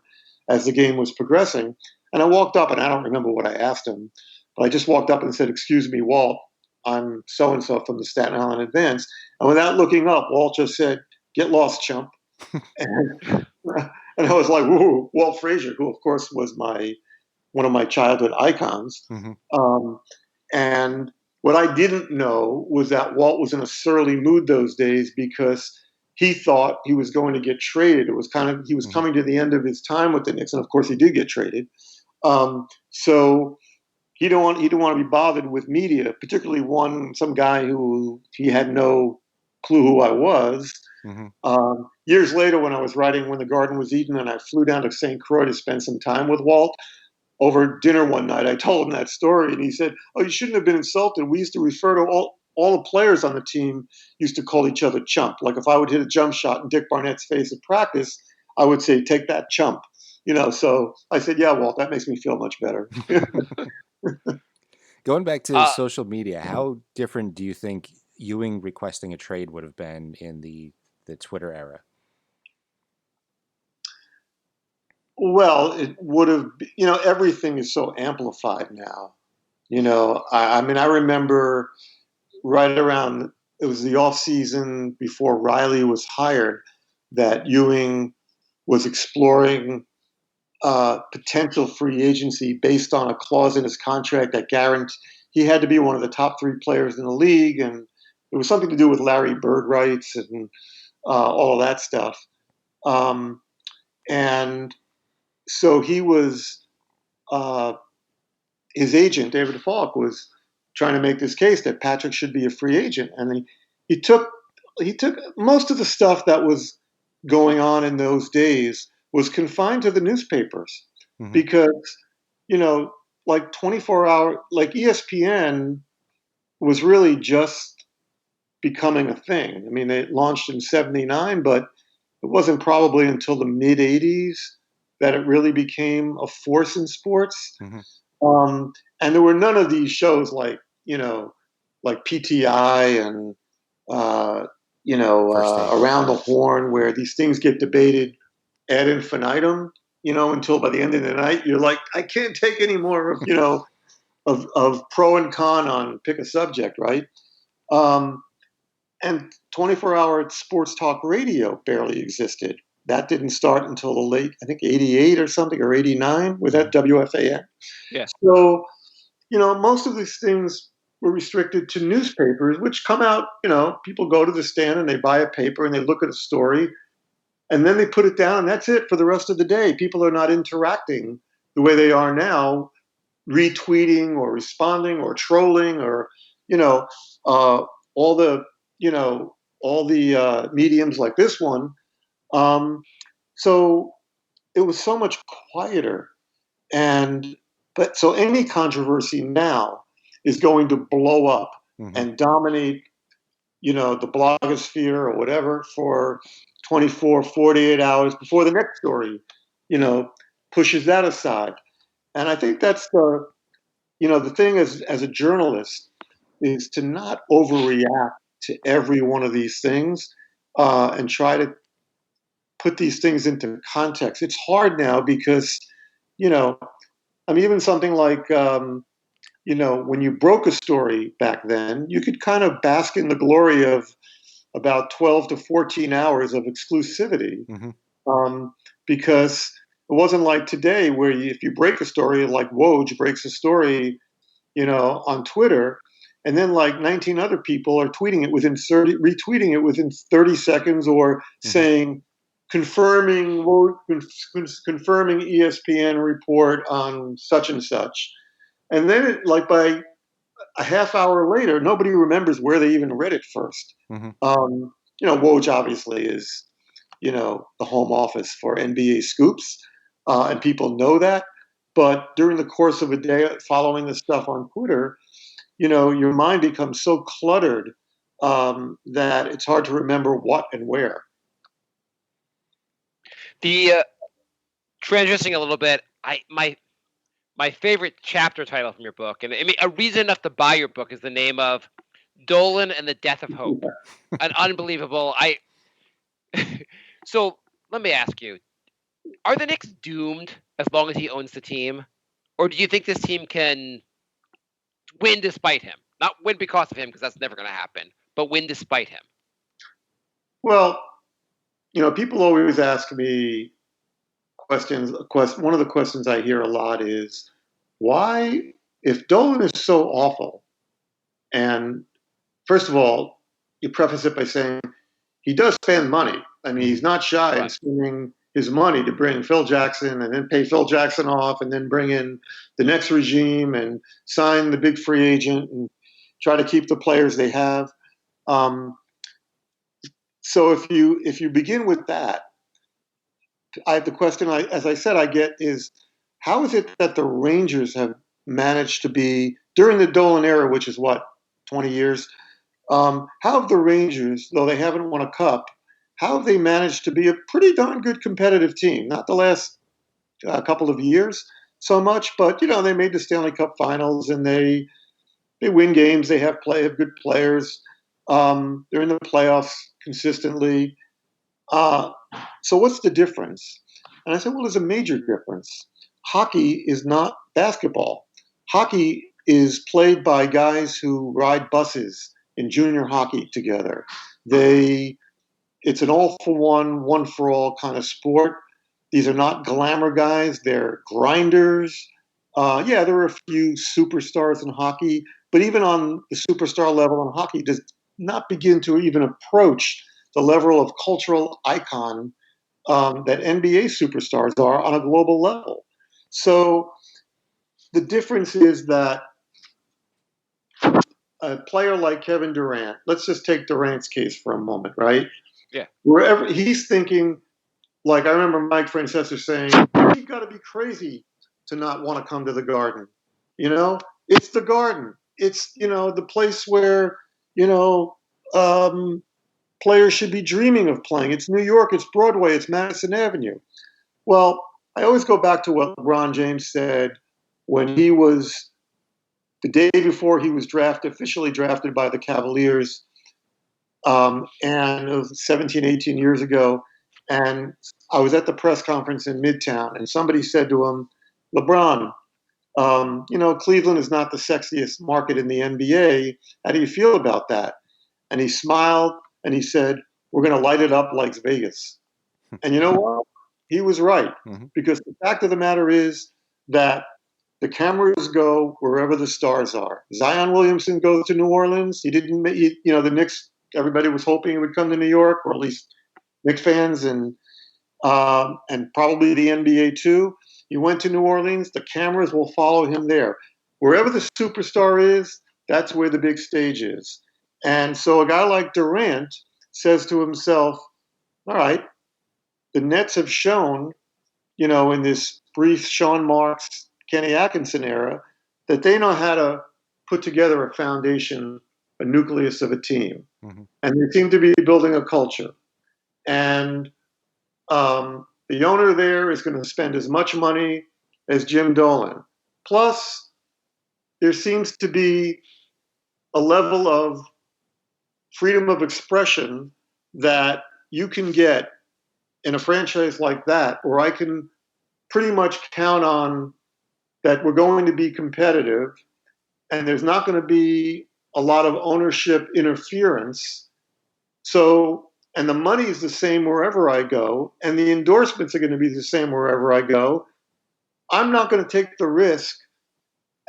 as the game was progressing. And I walked up, and I don't remember what I asked him, but I just walked up and said, "Excuse me, Walt, I'm so-and-so from the Staten Island Advance." And without looking up, Walt just said, "Get lost, chump." and I was like, "Whoa," Walt Frazier, who, of course, was one of my childhood icons. Mm-hmm. And what I didn't know was that Walt was in a surly mood those days because he thought he was going to get traded. It was he was coming to the end of his time with the Knicks, and of course he did get traded. So he didn't want to be bothered with media, particularly some guy who he had no clue who I was. Mm-hmm. Years later, when I was writing When the Garden Was Eaten, and I flew down to St. Croix to spend some time with Walt, over dinner one night, I told him that story, and he said, "Oh, you shouldn't have been insulted. We used to refer to all all the players on the team used to call each other chump. Like if I would hit a jump shot in Dick Barnett's face at practice, I would say, "Take that, chump." So I said, "Yeah, Walt, that makes me feel much better." Going back to social media, how different do you think Ewing requesting a trade would have been in the Twitter era? Well, it would have, everything is so amplified now. I mean, I remember right around, it was the off season before Riley was hired, that Ewing was exploring potential free agency based on a clause in his contract that guaranteed he had to be one of the top 3 players in the league, and it was something to do with Larry Bird rights and all of that stuff. And so he was, his agent, David Falk, was trying to make this case that Patrick should be a free agent, and he took most of the stuff that was going on in those days was confined to the newspapers, because like 24-hour, like ESPN was really just becoming a thing. I mean, they launched in '79, but it wasn't probably until the mid '80s that it really became a force in sports. And there were none of these shows like PTI and Around the Horn, where these things get debated ad infinitum, until by the end of the night you're like, I can't take any more of pro and con on pick a subject, right? And 24-hour sports talk radio barely existed. That didn't start until the late, I think, '88 or something, or '89 with that WFAN. Yeah. So, most of these things were restricted to newspapers, which come out, people go to the stand and they buy a paper and they look at a story and then they put it down and that's it for the rest of the day. People are not interacting the way they are now, retweeting or responding or trolling or, all the mediums like this one. So it was so much quieter. So any controversy now is going to blow up and dominate, the blogosphere or whatever for 24, 48 hours before the next story, pushes that aside. And I think that's the thing as a journalist is to not overreact to every one of these things and try to put these things into context. It's hard now because, even something like, when you broke a story back then, you could kind of bask in the glory of about 12 to 14 hours of exclusivity, because it wasn't like today where if you break a story, like Woj breaks a story, on Twitter, and then like 19 other people are retweeting it within 30 seconds or saying, confirming ESPN report on such and such. And then by a half hour later, nobody remembers where they even read it first. Woj obviously is, the home office for NBA scoops, and people know that. But during the course of a day following this stuff on Twitter, your mind becomes so cluttered that it's hard to remember what and where. The transitioning a little bit, my favorite chapter title from your book, and I mean, a reason enough to buy your book, is the name of Dolan and the Death of Hope. An unbelievable. So let me ask you: are the Knicks doomed as long as he owns the team, or do you think this team can win despite him? Not win because of him, because that's never going to happen, but win despite him. Well, people always ask me questions. One of the questions I hear a lot is, why, if Dolan is so awful, and first of all, you preface it by saying he does spend money. I mean, he's not shy in spending his money to bring Phil Jackson and then pay Phil Jackson off and then bring in the next regime and sign the big free agent and try to keep the players they have. So if you begin with that, the question as I said, I get is, how is it that the Rangers have managed to be, during the Dolan era, which is 20 years, How have the Rangers, though they haven't won a cup, how have they managed to be a pretty darn good competitive team? Not the last couple of years so much, but they made the Stanley Cup Finals and they win games. They have good players. They're in the playoffs consistently. So what's the difference? And I said, well, there's a major difference. Hockey is not basketball. Hockey is played by guys who ride buses in junior hockey together. It's an all for one for all kind of sport. These are not glamour guys. They're grinders. There are a few superstars in hockey, but even on the superstar level in hockey does not begin to even approach the level of cultural icon that NBA superstars are on a global level. So the difference is that a player like Kevin Durant, let's just take Durant's case for a moment, right? Yeah. Wherever he's thinking, like I remember Mike Francesa saying, you've got to be crazy to not want to come to the Garden. It's the Garden. It's, the place where, players should be dreaming of playing. It's New York, it's Broadway, it's Madison Avenue. Well, I always go back to what LeBron James said when he was, the day before he was officially drafted by the Cavaliers, and it was 17, 18 years ago. And I was at the press conference in Midtown, and somebody said to him, LeBron, Cleveland is not the sexiest market in the NBA. How do you feel about that? And he smiled and he said, we're going to light it up like Vegas. And you know what? He was right. Mm-hmm. Because the fact of the matter is that the cameras go wherever the stars are. Zion Williamson goes to New Orleans. He didn't, the Knicks, everybody was hoping he would come to New York, or at least Knicks fans and probably the NBA too. He went to New Orleans. The cameras will follow him there. Wherever the superstar is, that's where the big stage is. And so a guy like Durant says to himself, all right, the Nets have shown, in this brief Sean Marks, Kenny Atkinson era, that they know how to put together a foundation, a nucleus of a team. Mm-hmm. And they seem to be building a culture. And the owner there is going to spend as much money as Jim Dolan. Plus, there seems to be a level of freedom of expression that you can get in a franchise like that, where I can pretty much count on that we're going to be competitive and there's not going to be a lot of ownership interference. So, and the money is the same wherever I go, and the endorsements are going to be the same wherever I go. I'm not going to take the risk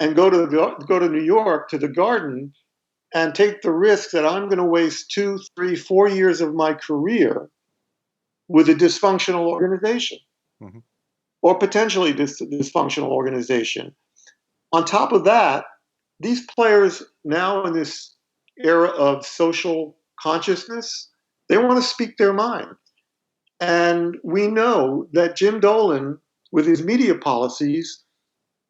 and go to New York to the Garden and take the risk that I'm going to waste 2, 3, 4 years of my career with a dysfunctional organization, mm-hmm. or potentially dysfunctional organization. On top of that, these players now in this era of social consciousness, they want to speak their mind. And we know that Jim Dolan, with his media policies,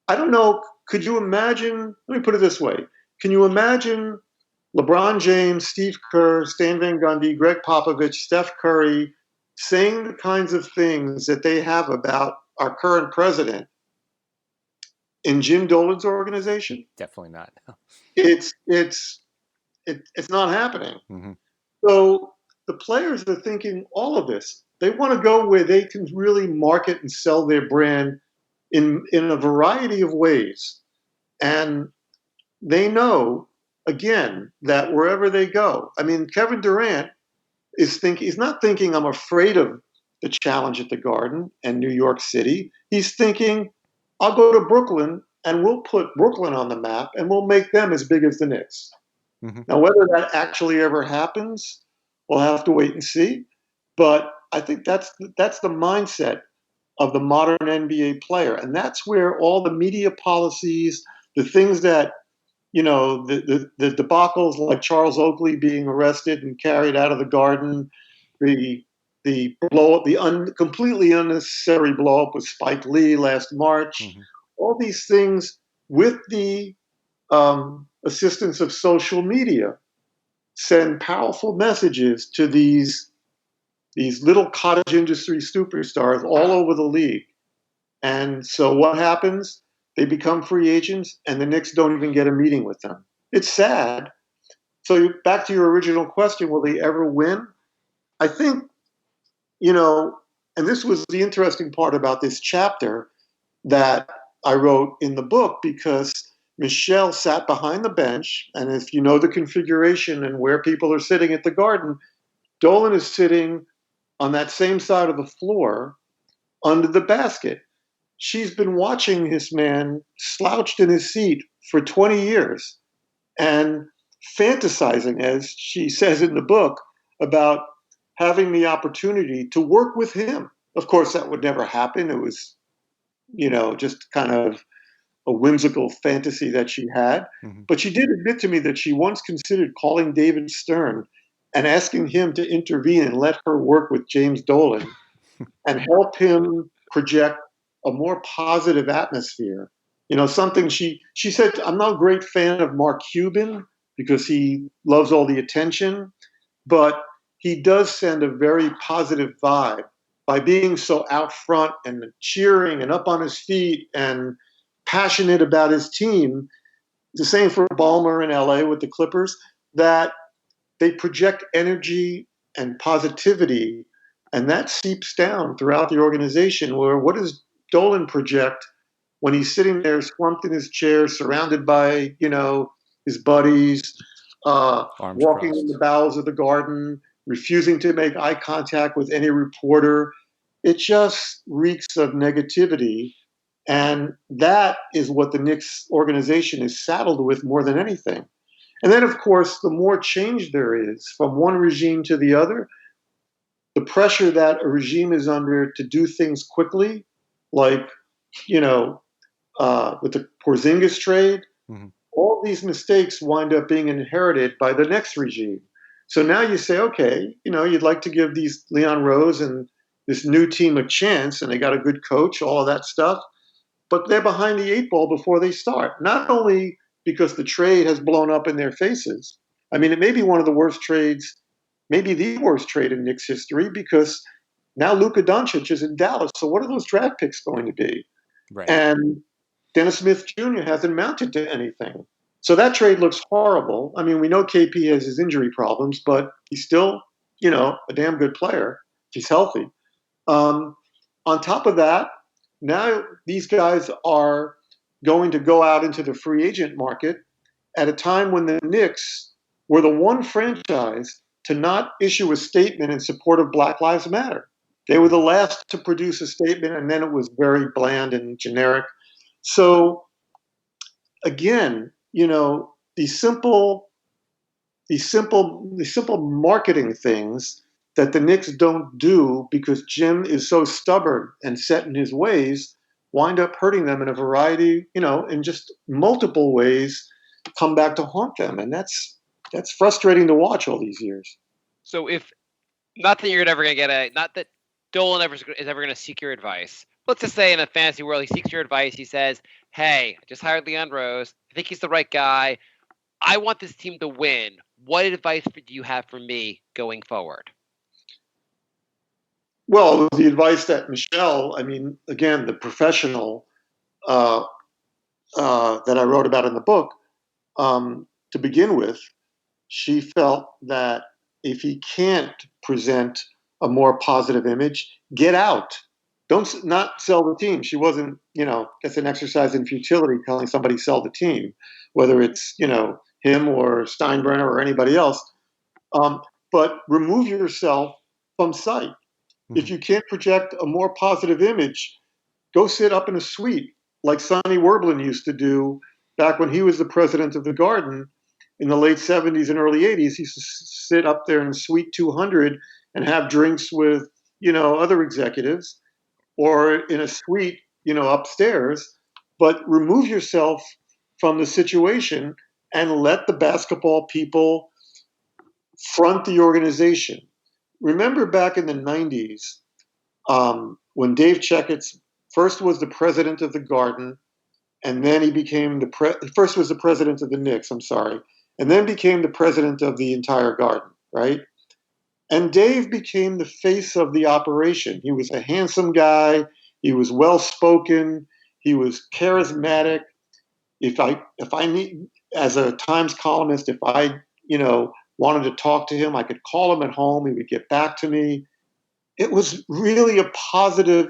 I don't know, could you imagine, let me put it this way, can you imagine LeBron James, Steve Kerr, Stan Van Gundy, Greg Popovich, Steph Curry saying the kinds of things that they have about our current president in Jim Dolan's organization? Definitely not. It's not happening. Mm-hmm. So the players are thinking all of this. They want to go where they can really market and sell their brand in a variety of ways. And they know, again, that wherever they go, I mean, Kevin Durant he's not thinking I'm afraid of the challenge at the Garden and New York City. He's thinking, I'll go to Brooklyn and we'll put Brooklyn on the map and we'll make them as big as the Knicks. Mm-hmm. Now, whether that actually ever happens, we'll have to wait and see. But I think that's the mindset of the modern NBA player. And that's where all the media policies, the things that, the debacles like Charles Oakley being arrested and carried out of the Garden, the blow up, completely unnecessary blow up with Spike Lee last March, mm-hmm. all these things with the assistance of social media send powerful messages to these little cottage industry superstars all over the league. And so what happens? They become free agents, and the Knicks don't even get a meeting with them. It's sad. So back to your original question, will they ever win? I think, and this was the interesting part about this chapter that I wrote in the book, because Michelle sat behind the bench, and if you know the configuration and where people are sitting at the Garden, Dolan is sitting on that same side of the floor under the basket. She's been watching this man slouched in his seat for 20 years and fantasizing, as she says in the book, about having the opportunity to work with him. Of course, that would never happen. It was, just kind of a whimsical fantasy that she had. Mm-hmm. But she did admit to me that she once considered calling David Stern and asking him to intervene and let her work with James Dolan and help him project a more positive atmosphere. Something she said, I'm not a great fan of Mark Cuban because he loves all the attention, but he does send a very positive vibe by being so out front and cheering and up on his feet and passionate about his team. The same for Ballmer in LA with the Clippers, that they project energy and positivity, and that seeps down throughout the organization. Where what does Dolan project when he's sitting there slumped in his chair, surrounded by, his buddies, walking in the bowels of the Garden, refusing to make eye contact with any reporter? It just reeks of negativity. And that is what the Knicks organization is saddled with more than anything. And then, of course, the more change there is from one regime to the other, the pressure that a regime is under to do things quickly, like, with the Porzingis trade, mm-hmm. all these mistakes wind up being inherited by the next regime. So now you say, okay, you'd like to give these Leon Rose and this new team a chance, and they got a good coach, all of that stuff, but they're behind the eight ball before they start. Not only because the trade has blown up in their faces. I mean, it may be one of the worst trades, maybe the worst trade in Knicks history, because now Luka Doncic is in Dallas. So what are those draft picks going to be? Right. And Dennis Smith Jr. hasn't mounted to anything. So that trade looks horrible. I mean, we know KP has his injury problems, but he's still, a damn good player if he's healthy. On top of that, now these guys are going to go out into the free agent market at a time when the Knicks were the one franchise to not issue a statement in support of Black Lives Matter. They were the last to produce a statement, and then it was very bland and generic. So again, these simple marketing things that the Knicks don't do because Jim is so stubborn and set in his ways wind up hurting them in a variety, in just multiple ways, come back to haunt them. And that's frustrating to watch all these years. So not that Dolan is ever going to seek your advice. Let's just say in a fantasy world, he seeks your advice. He says, hey, I just hired Leon Rose. I think he's the right guy. I want this team to win. What advice do you have for me going forward? Well, the advice that Michelle, again, the professional that I wrote about in the book, to begin with, she felt that if he can't present a more positive image, get out. Not sell the team. She wasn't, it's an exercise in futility telling somebody sell the team, whether it's, him or Steinbrenner or anybody else. But remove yourself from sight. If you can't project a more positive image, go sit up in a suite like Sonny Werblin used to do back when he was the president of the Garden in the late 70s and early 80s. He used to sit up there in Suite 200 and have drinks with, other executives, or in a suite, upstairs. But remove yourself from the situation and let the basketball people front the organization. Remember back in the 90s, when Dave Checketts first was the president of the Garden, and then he became first was the president of the Knicks, and then became the president of the entire garden, right? And Dave became the face of the operation. He was a handsome guy. He was well-spoken. He was charismatic. If I need, as a Times columnist, if I, wanted to talk to him, I could call him at home. He would get back to me. It was really a positive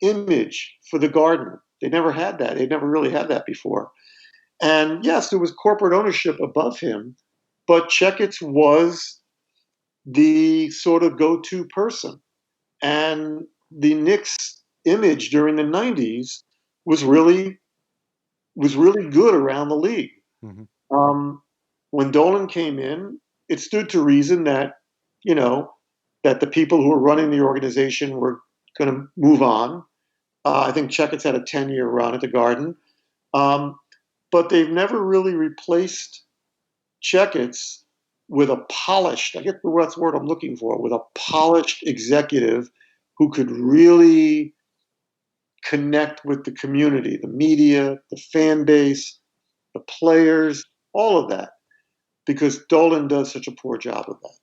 image for the garden. They never had that. They never really had that before. And yes, there was corporate ownership above him, but Checketts was the sort of go-to person. And the Knicks image during the 90s was really good around the league. Mm-hmm. When Dolan came in, it stood to reason that, that the people who were running the organization were going to move on. I think Checketts had a 10-year run at the Garden. But they've never really replaced Checketts with a polished, I get the word I'm looking for, with a polished executive who could really connect with the community, the media, the fan base, the players, all of that, because Dolan does such a poor job of that.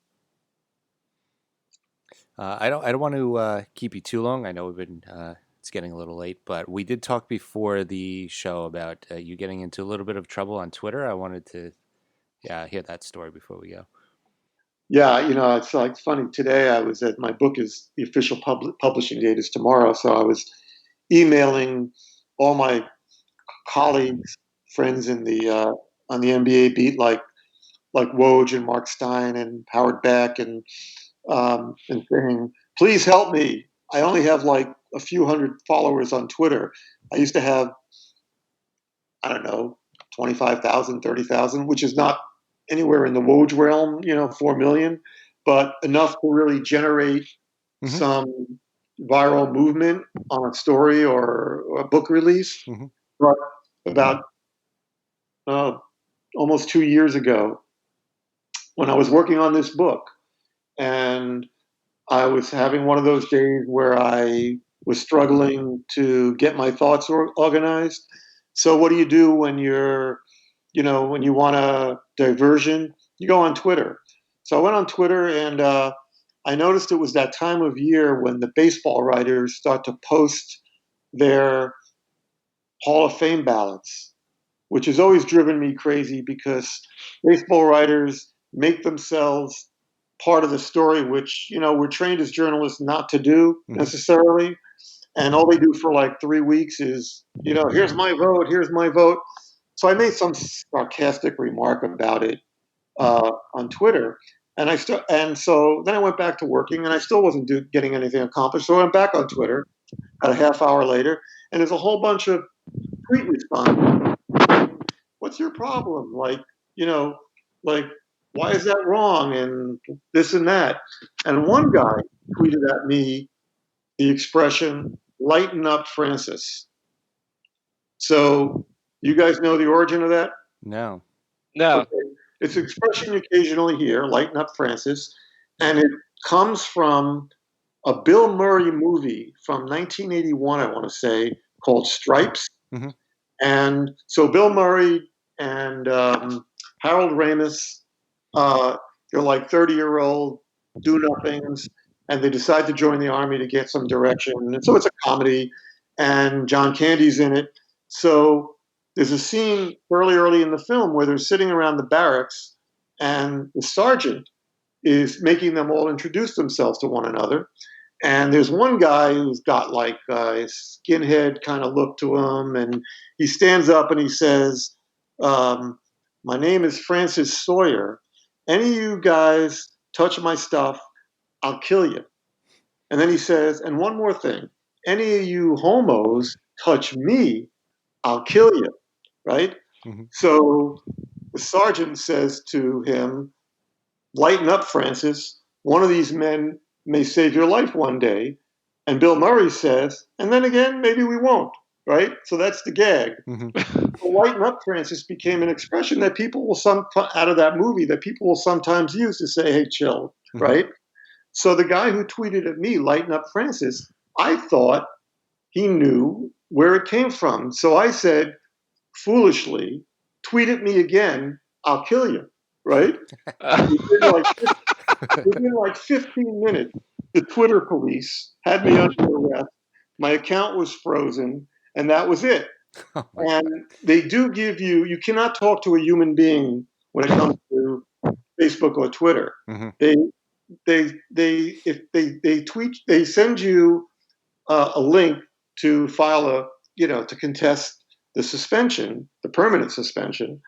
I don't want to keep you too long. I know we've been it's getting a little late, but we did talk before the show about you getting into a little bit of trouble on Twitter. I wanted to hear that story before we go. Yeah, it's like funny. Today I was my book is the official publishing date is tomorrow, so I was emailing all my colleagues, friends in the on the NBA beat, like Woj and Mark Stein and Howard Beck, and saying, please help me. I only have like a few hundred followers on Twitter. I used to have, 25,000, 30,000, which is not anywhere in the Woj realm, 4 million, but enough to really generate some viral movement on a story or a book release. Mm-hmm. But about almost 2 years ago, when I was working on this book, and I was having one of those days where I was struggling to get my thoughts organized. So what do you do when you're, when you want a diversion? You go on Twitter. So I went on Twitter, and I noticed it was that time of year when the baseball writers start to post their Hall of Fame ballots, which has always driven me crazy because baseball writers make themselves part of the story, which, we're trained as journalists not to do necessarily. And all they do for like 3 weeks is, here's my vote, here's my vote. So I made some sarcastic remark about it on Twitter. And so then I went back to working, and I still wasn't getting anything accomplished. So I went back on Twitter about a half hour later, and there's a whole bunch of tweet responses. What's your problem? Like, why is that wrong? And this and that. And one guy tweeted at me the expression, lighten up, Francis. So you guys know the origin of that? No. Okay. It's an expression you occasionally hear, lighten up, Francis. And it comes from a Bill Murray movie from 1981, I want to say, called Stripes. Mm-hmm. And so Bill Murray and Harold Ramis, they're like 30-year-old do-nothings, and they decide to join the army to get some direction. And so it's a comedy, and John Candy's in it. So there's a scene early in the film where they're sitting around the barracks, and the sergeant is making them all introduce themselves to one another. And there's one guy who's got like a skinhead kind of look to him, and he stands up and he says, my name is Francis Sawyer. Any of you guys touch my stuff, I'll kill you. And then he says, and one more thing, any of you homos touch me, I'll kill you, right? Mm-hmm. So the sergeant says to him, lighten up, Francis. One of these men may save your life one day. And Bill Murray says, and then again, maybe we won't, right? So that's the gag. Mm-hmm. So lighten up, Francis became an expression that people will out of that movie that people will sometimes use to say, hey, chill, mm-hmm. right? So the guy who tweeted at me, lighten up, Francis, I thought he knew where it came from. So I said, foolishly, tweet at me again I'll kill you, right? Within like 15 minutes, the Twitter police had me under arrest. My account was frozen, and that was it. Oh And they do give you, you cannot talk to a human being when it comes to Facebook or Twitter. Mhm. They send you a link to file to contest the suspension, the permanent suspension,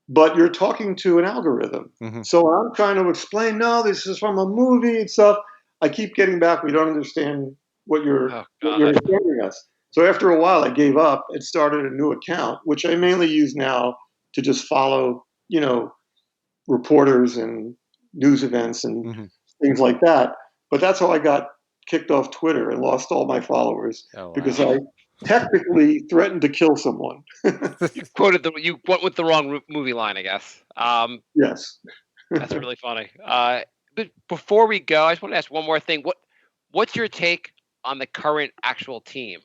but you're talking to an algorithm. Mhm. So I'm trying to explain, no, this is from a movie and stuff. I keep getting back, we don't understand what you're sending us. So after a while, I gave up and started a new account, which I mainly use now to just follow, reporters and news events and things like that. But that's how I got kicked off Twitter and lost all my followers Oh, wow. because I technically threatened to kill someone. You went with the wrong movie line, I guess. Yes. That's really funny. But before we go, I just want to ask one more thing. What's your take on the current actual team?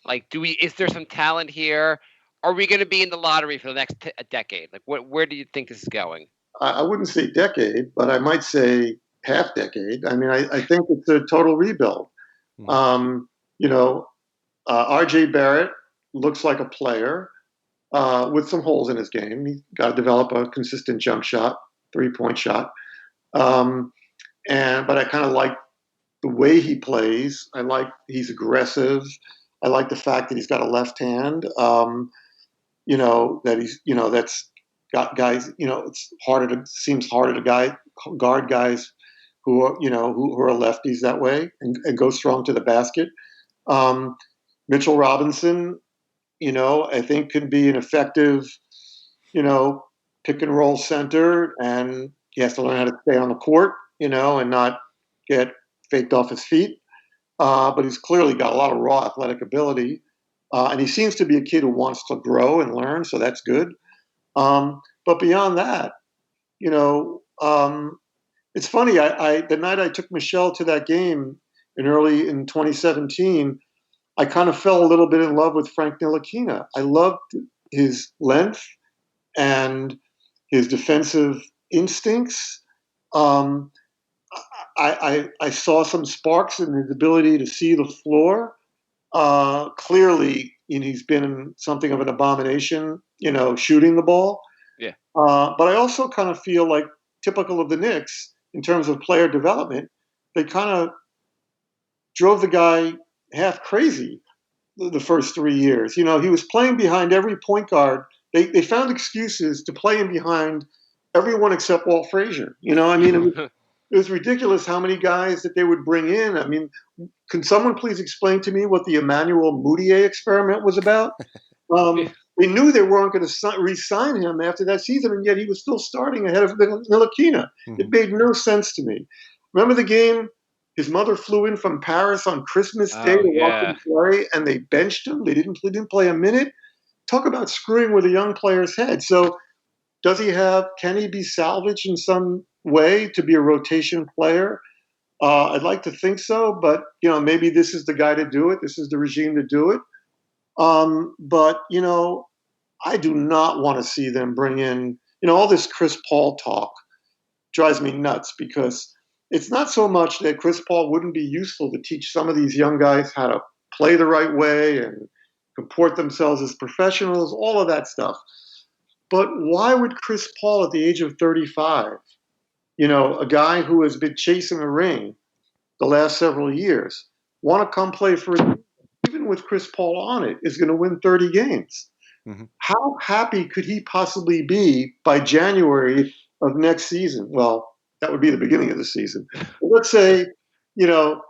Like, is there some talent here? Are we going to be in the lottery for the next decade? Like, where do you think this is going? I wouldn't say decade, but I might say half decade. I mean, I think it's a total rebuild. R.J. Barrett looks like a player with some holes in his game. He's got to develop a consistent jump shot, 3-point shot. But I kind of like the way he plays. I like he's aggressive. I like the fact that he's got a left hand. That he's that's got guys. Seems harder to guard guys who are who are lefties that way and go strong to the basket. Mitchell Robinson, I think could be an effective, pick and roll center, and he has to learn how to stay on the court, and not get faked off his feet. But he's clearly got a lot of raw athletic ability. And he seems to be a kid who wants to grow and learn, so that's good. But beyond that, it's funny. The night I took Michelle to that game early in 2017, I kind of fell a little bit in love with Frank Ntilikina. I loved his length and his defensive instincts. I saw some sparks in his ability to see the floor. Clearly, he's been something of an abomination, shooting the ball. Yeah. But I also kind of feel like, typical of the Knicks in terms of player development, they kind of drove the guy half crazy the first 3 years. He was playing behind every point guard. They found excuses to play him behind everyone except Walt Frazier. It was ridiculous how many guys that they would bring in. I mean, can someone please explain to me what the Emmanuel Mudiay experiment was about? They knew they weren't going to re-sign him after that season, and yet he was still starting ahead of Ntilikina. It made no sense to me. Remember the game? His mother flew in from Paris on Christmas Day to watch him play, and they benched him. They didn't play a minute. Talk about screwing with a young player's head. So can he be salvaged in some way to be a rotation player? I'd like to think so, but maybe this is the guy to do it. This is the regime to do it. But I do not want to see them bring in, all this Chris Paul talk drives me nuts, because it's not so much that Chris Paul wouldn't be useful to teach some of these young guys how to play the right way and comport themselves as professionals, all of that stuff. But why would Chris Paul at the age of 35, a guy who has been chasing a ring the last several years, want to come play for a team, even with Chris Paul on it, is going to win 30 games? Mm-hmm. How happy could he possibly be by January of next season? Well, that would be the beginning of the season. But let's say, the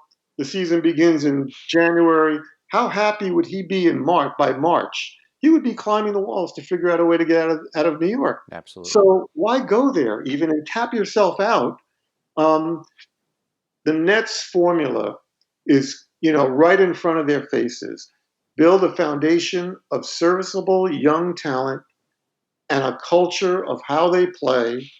season begins in January. How happy would he be by March? He would be climbing the walls to figure out a way to get out of New York. Absolutely. So why go there even and tap yourself out? The Nets formula is, right in front of their faces. Build a foundation of serviceable young talent and a culture of how they play.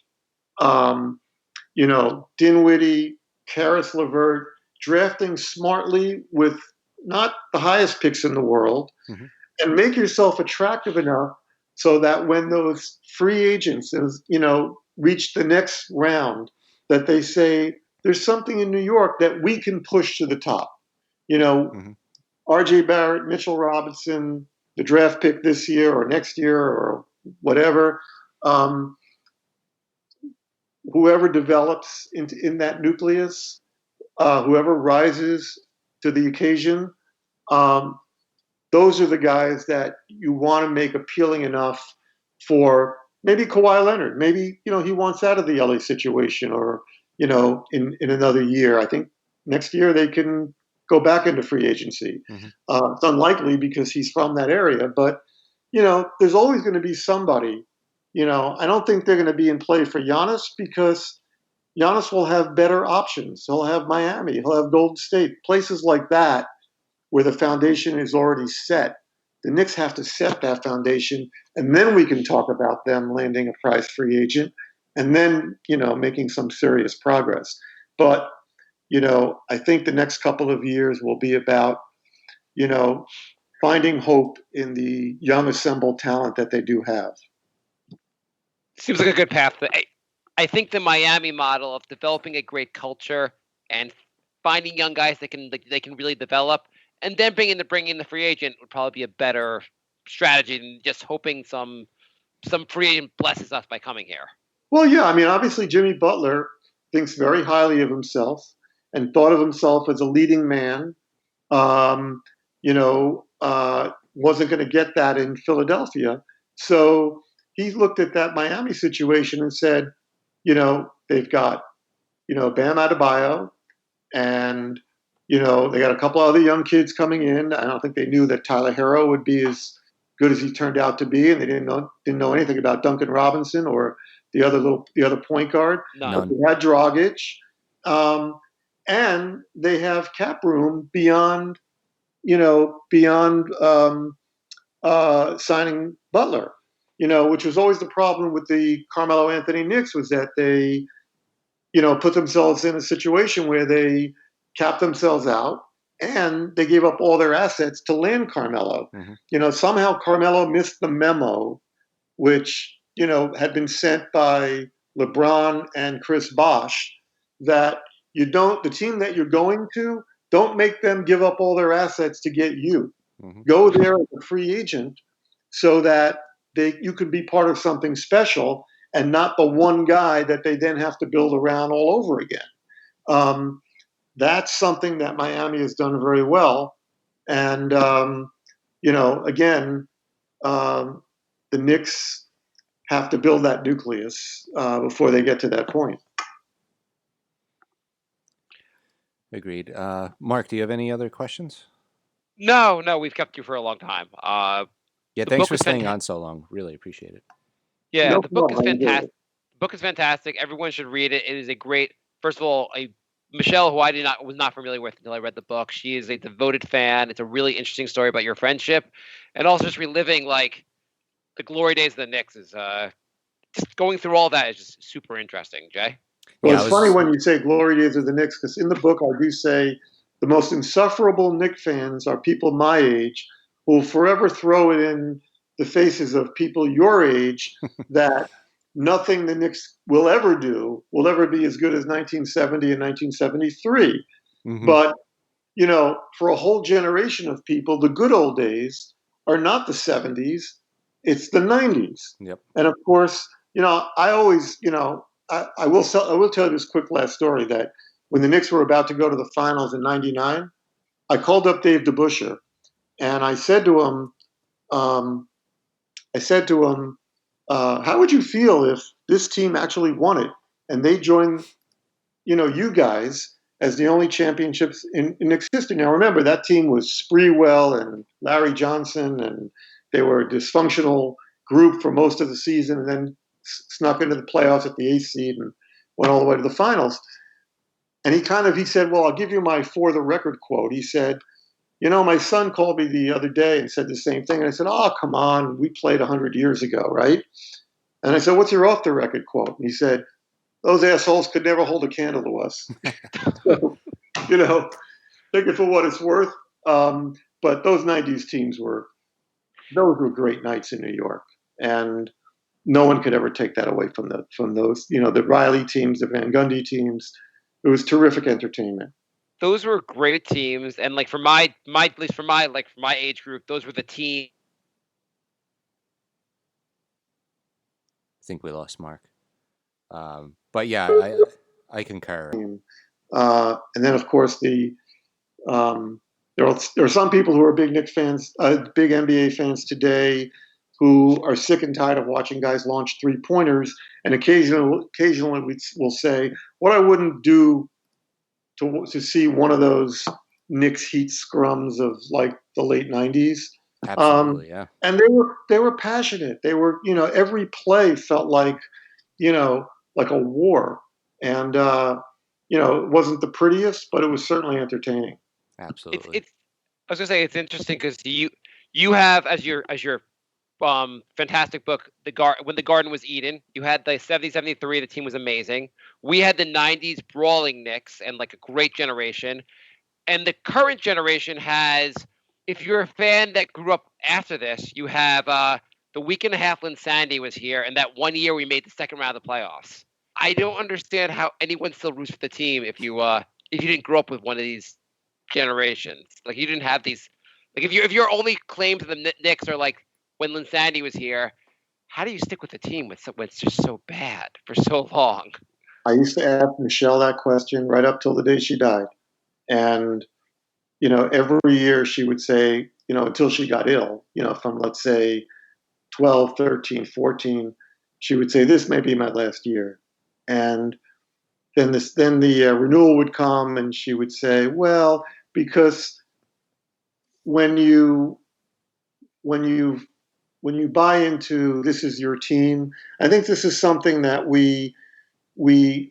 Dinwiddie, Karis LeVert, drafting smartly with not the highest picks in the world, and make yourself attractive enough so that when those free agents, reach the next round, that they say there's something in New York that we can push to the top. Mhm. R.J. Barrett, Mitchell Robinson, the draft pick this year or next year or whatever. Um, Whoever develops in that nucleus, whoever rises to the occasion, um, those are the guys that you want to make appealing enough for maybe Kawhi Leonard. Maybe, he wants out of the LA situation, or, in another year. I think next year they can go back into free agency. It's unlikely because he's from that area, but, there's always going to be somebody. I don't think they're going to be in play for Giannis because Giannis will have better options. He'll have Miami, he'll have Golden State, places like that where the foundation is already set. The Knicks have to set that foundation, and then we can talk about them landing a prize free agent and then, making some serious progress. But, I think the next couple of years will be about, finding hope in the young assembled talent that they do have. Seems like a good path. I think the Miami model of developing a great culture and finding young guys that they can really develop, and then bringing the free agent would probably be a better strategy than just hoping some free agent blesses us by coming here. Well, yeah, obviously Jimmy Butler thinks very highly of himself and thought of himself as a leading man. Wasn't going to get that in Philadelphia. So he looked at that Miami situation and said, they've got, Bam Adebayo, and, they got a couple other young kids coming in. I don't think they knew that Tyler Hero would be as good as he turned out to be, and they didn't know anything about Duncan Robinson or the other point guard. None. They had Dragic, and they have cap room beyond signing Butler. Which was always the problem with the Carmelo Anthony Knicks, was that they, put themselves in a situation where they capped themselves out and they gave up all their assets to land Carmelo. Somehow Carmelo missed the memo, which, had been sent by LeBron and Chris Bosh, that the team that you're going to, don't make them give up all their assets to get you. Go there as a free agent so that you could be part of something special and not the one guy that they then have to build around all over again. That's something that Miami has done very well. And, again, the Knicks have to build that nucleus before they get to that point. Agreed. Mark, do you have any other questions? No, we've kept you for a long time. Yeah, thanks for staying on so long. Really appreciate it. Yeah, the book is fantastic. The book is fantastic. Everyone should read it. It is a great. First of all, Michelle, who I was not familiar with until I read the book. She is a devoted fan. It's a really interesting story about your friendship, and also just reliving the glory days of the Knicks. Is just going through all that is just super interesting. Jay. Well, it's funny when you say glory days of the Knicks, because in the book I do say the most insufferable Knicks fans are people my age who will forever throw it in the faces of people your age that nothing the Knicks will ever do will ever be as good as 1970 and 1973. But, for a whole generation of people, the good old days are not the 70s, it's the 90s. Yep. And of course, I always, I will tell you this quick last story, that when the Knicks were about to go to the finals in 99, I called up Dave DeBusschere and I said to him, how would you feel if this team actually won it and they joined, you guys as the only championships in Knicks history? Now, remember, that team was Sprewell and Larry Johnson, and they were a dysfunctional group for most of the season, and then snuck into the playoffs at the 8th seed and went all the way to the finals. And he said, well, I'll give you my for the record quote. He said, my son called me the other day and said the same thing. And I said, oh, come on, we played 100 years ago, right? And I said, what's your off the record quote? And he said, those assholes could never hold a candle to us. So, take it for what it's worth. But those 90s teams those were great nights in New York. and no one could ever take that away from those, the Riley teams, the Van Gundy teams. It was terrific entertainment. Those were great teams, and like for my at least for my age group, those were the teams. I think we lost Mark. But yeah, I concur. And then, of course, there are some people who are big Knicks fans, big NBA fans today, who are sick and tired of watching guys launch three-pointers, and occasionally we'll say, what I wouldn't do to see one of those Knicks Heat scrums of like the late 90s. Absolutely, yeah. And they were passionate. They were, every play felt like, like a war. And it wasn't the prettiest, but it was certainly entertaining. Absolutely. I was gonna say it's interesting because you have as your fantastic book, when the Garden was Eden. You had the 70-73. The team was amazing. We had the 90s brawling Knicks and like a great generation. And the current generation has, if you're a fan that grew up after this, you have the week and a half Lynn Sandy was here, and that 1 year we made the second round of the playoffs. I don't understand how anyone still roots for the team if you didn't grow up with one of these generations. Like you didn't have these. Like if your only claim to the Knicks are like when Lynn Sandy was here, how do you stick with the team when it's just so bad for so long? I used to ask Michelle that question right up till the day she died. And, every year she would say, until she got ill, from let's say 12, 13, 14, she would say, this may be my last year. And then the renewal would come and she would say, well, because when you buy into this is your team, I think this is something that we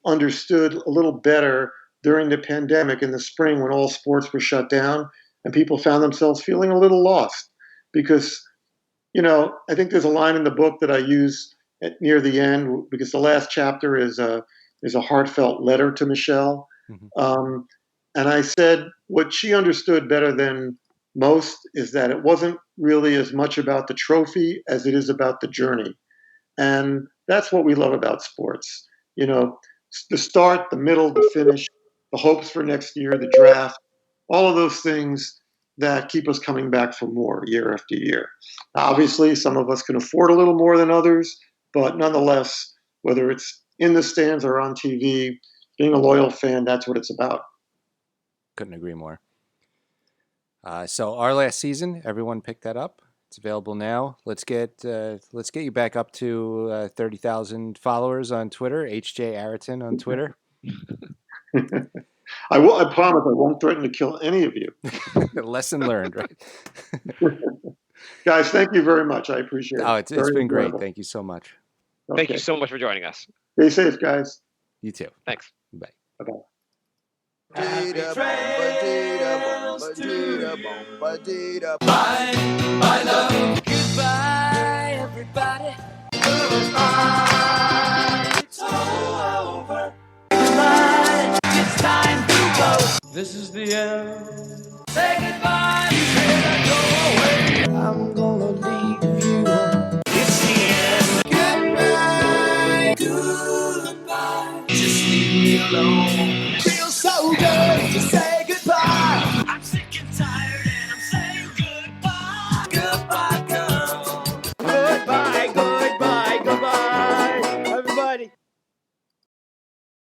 understood a little better during the pandemic in the spring when all sports were shut down and people found themselves feeling a little lost because, I think there's a line in the book that I use near the end because the last chapter is a heartfelt letter to Michelle. Mm-hmm. And I said what she understood better than most is that it wasn't really as much about the trophy as it is about the journey. And that's what we love about sports. The start, the middle, the finish, the hopes for next year, the draft, all of those things that keep us coming back for more year after year. Obviously, some of us can afford a little more than others, but nonetheless, whether it's in the stands or on TV, being a loyal fan, that's what it's about. Couldn't agree more. So our last season, everyone picked that up. It's available now. Let's get you back up to 30,000 followers on Twitter. HJ Araton on Twitter. I promise I won't threaten to kill any of you. Lesson learned, right? Guys, thank you very much. I appreciate it. Oh, it's been Very great. enjoyable. Thank you so much. Okay. Thank you so much for joining us. Stay safe, guys. You too. Thanks. Bye. Bye-bye. Happy trails to my love. Goodbye, everybody. Goodbye. It's all over. Goodbye. It's time to go. This is the end. Say goodbye. You better go away. I'm gonna leave you. It's the end. Goodbye. Goodbye. Just leave me alone. Feels so good to say.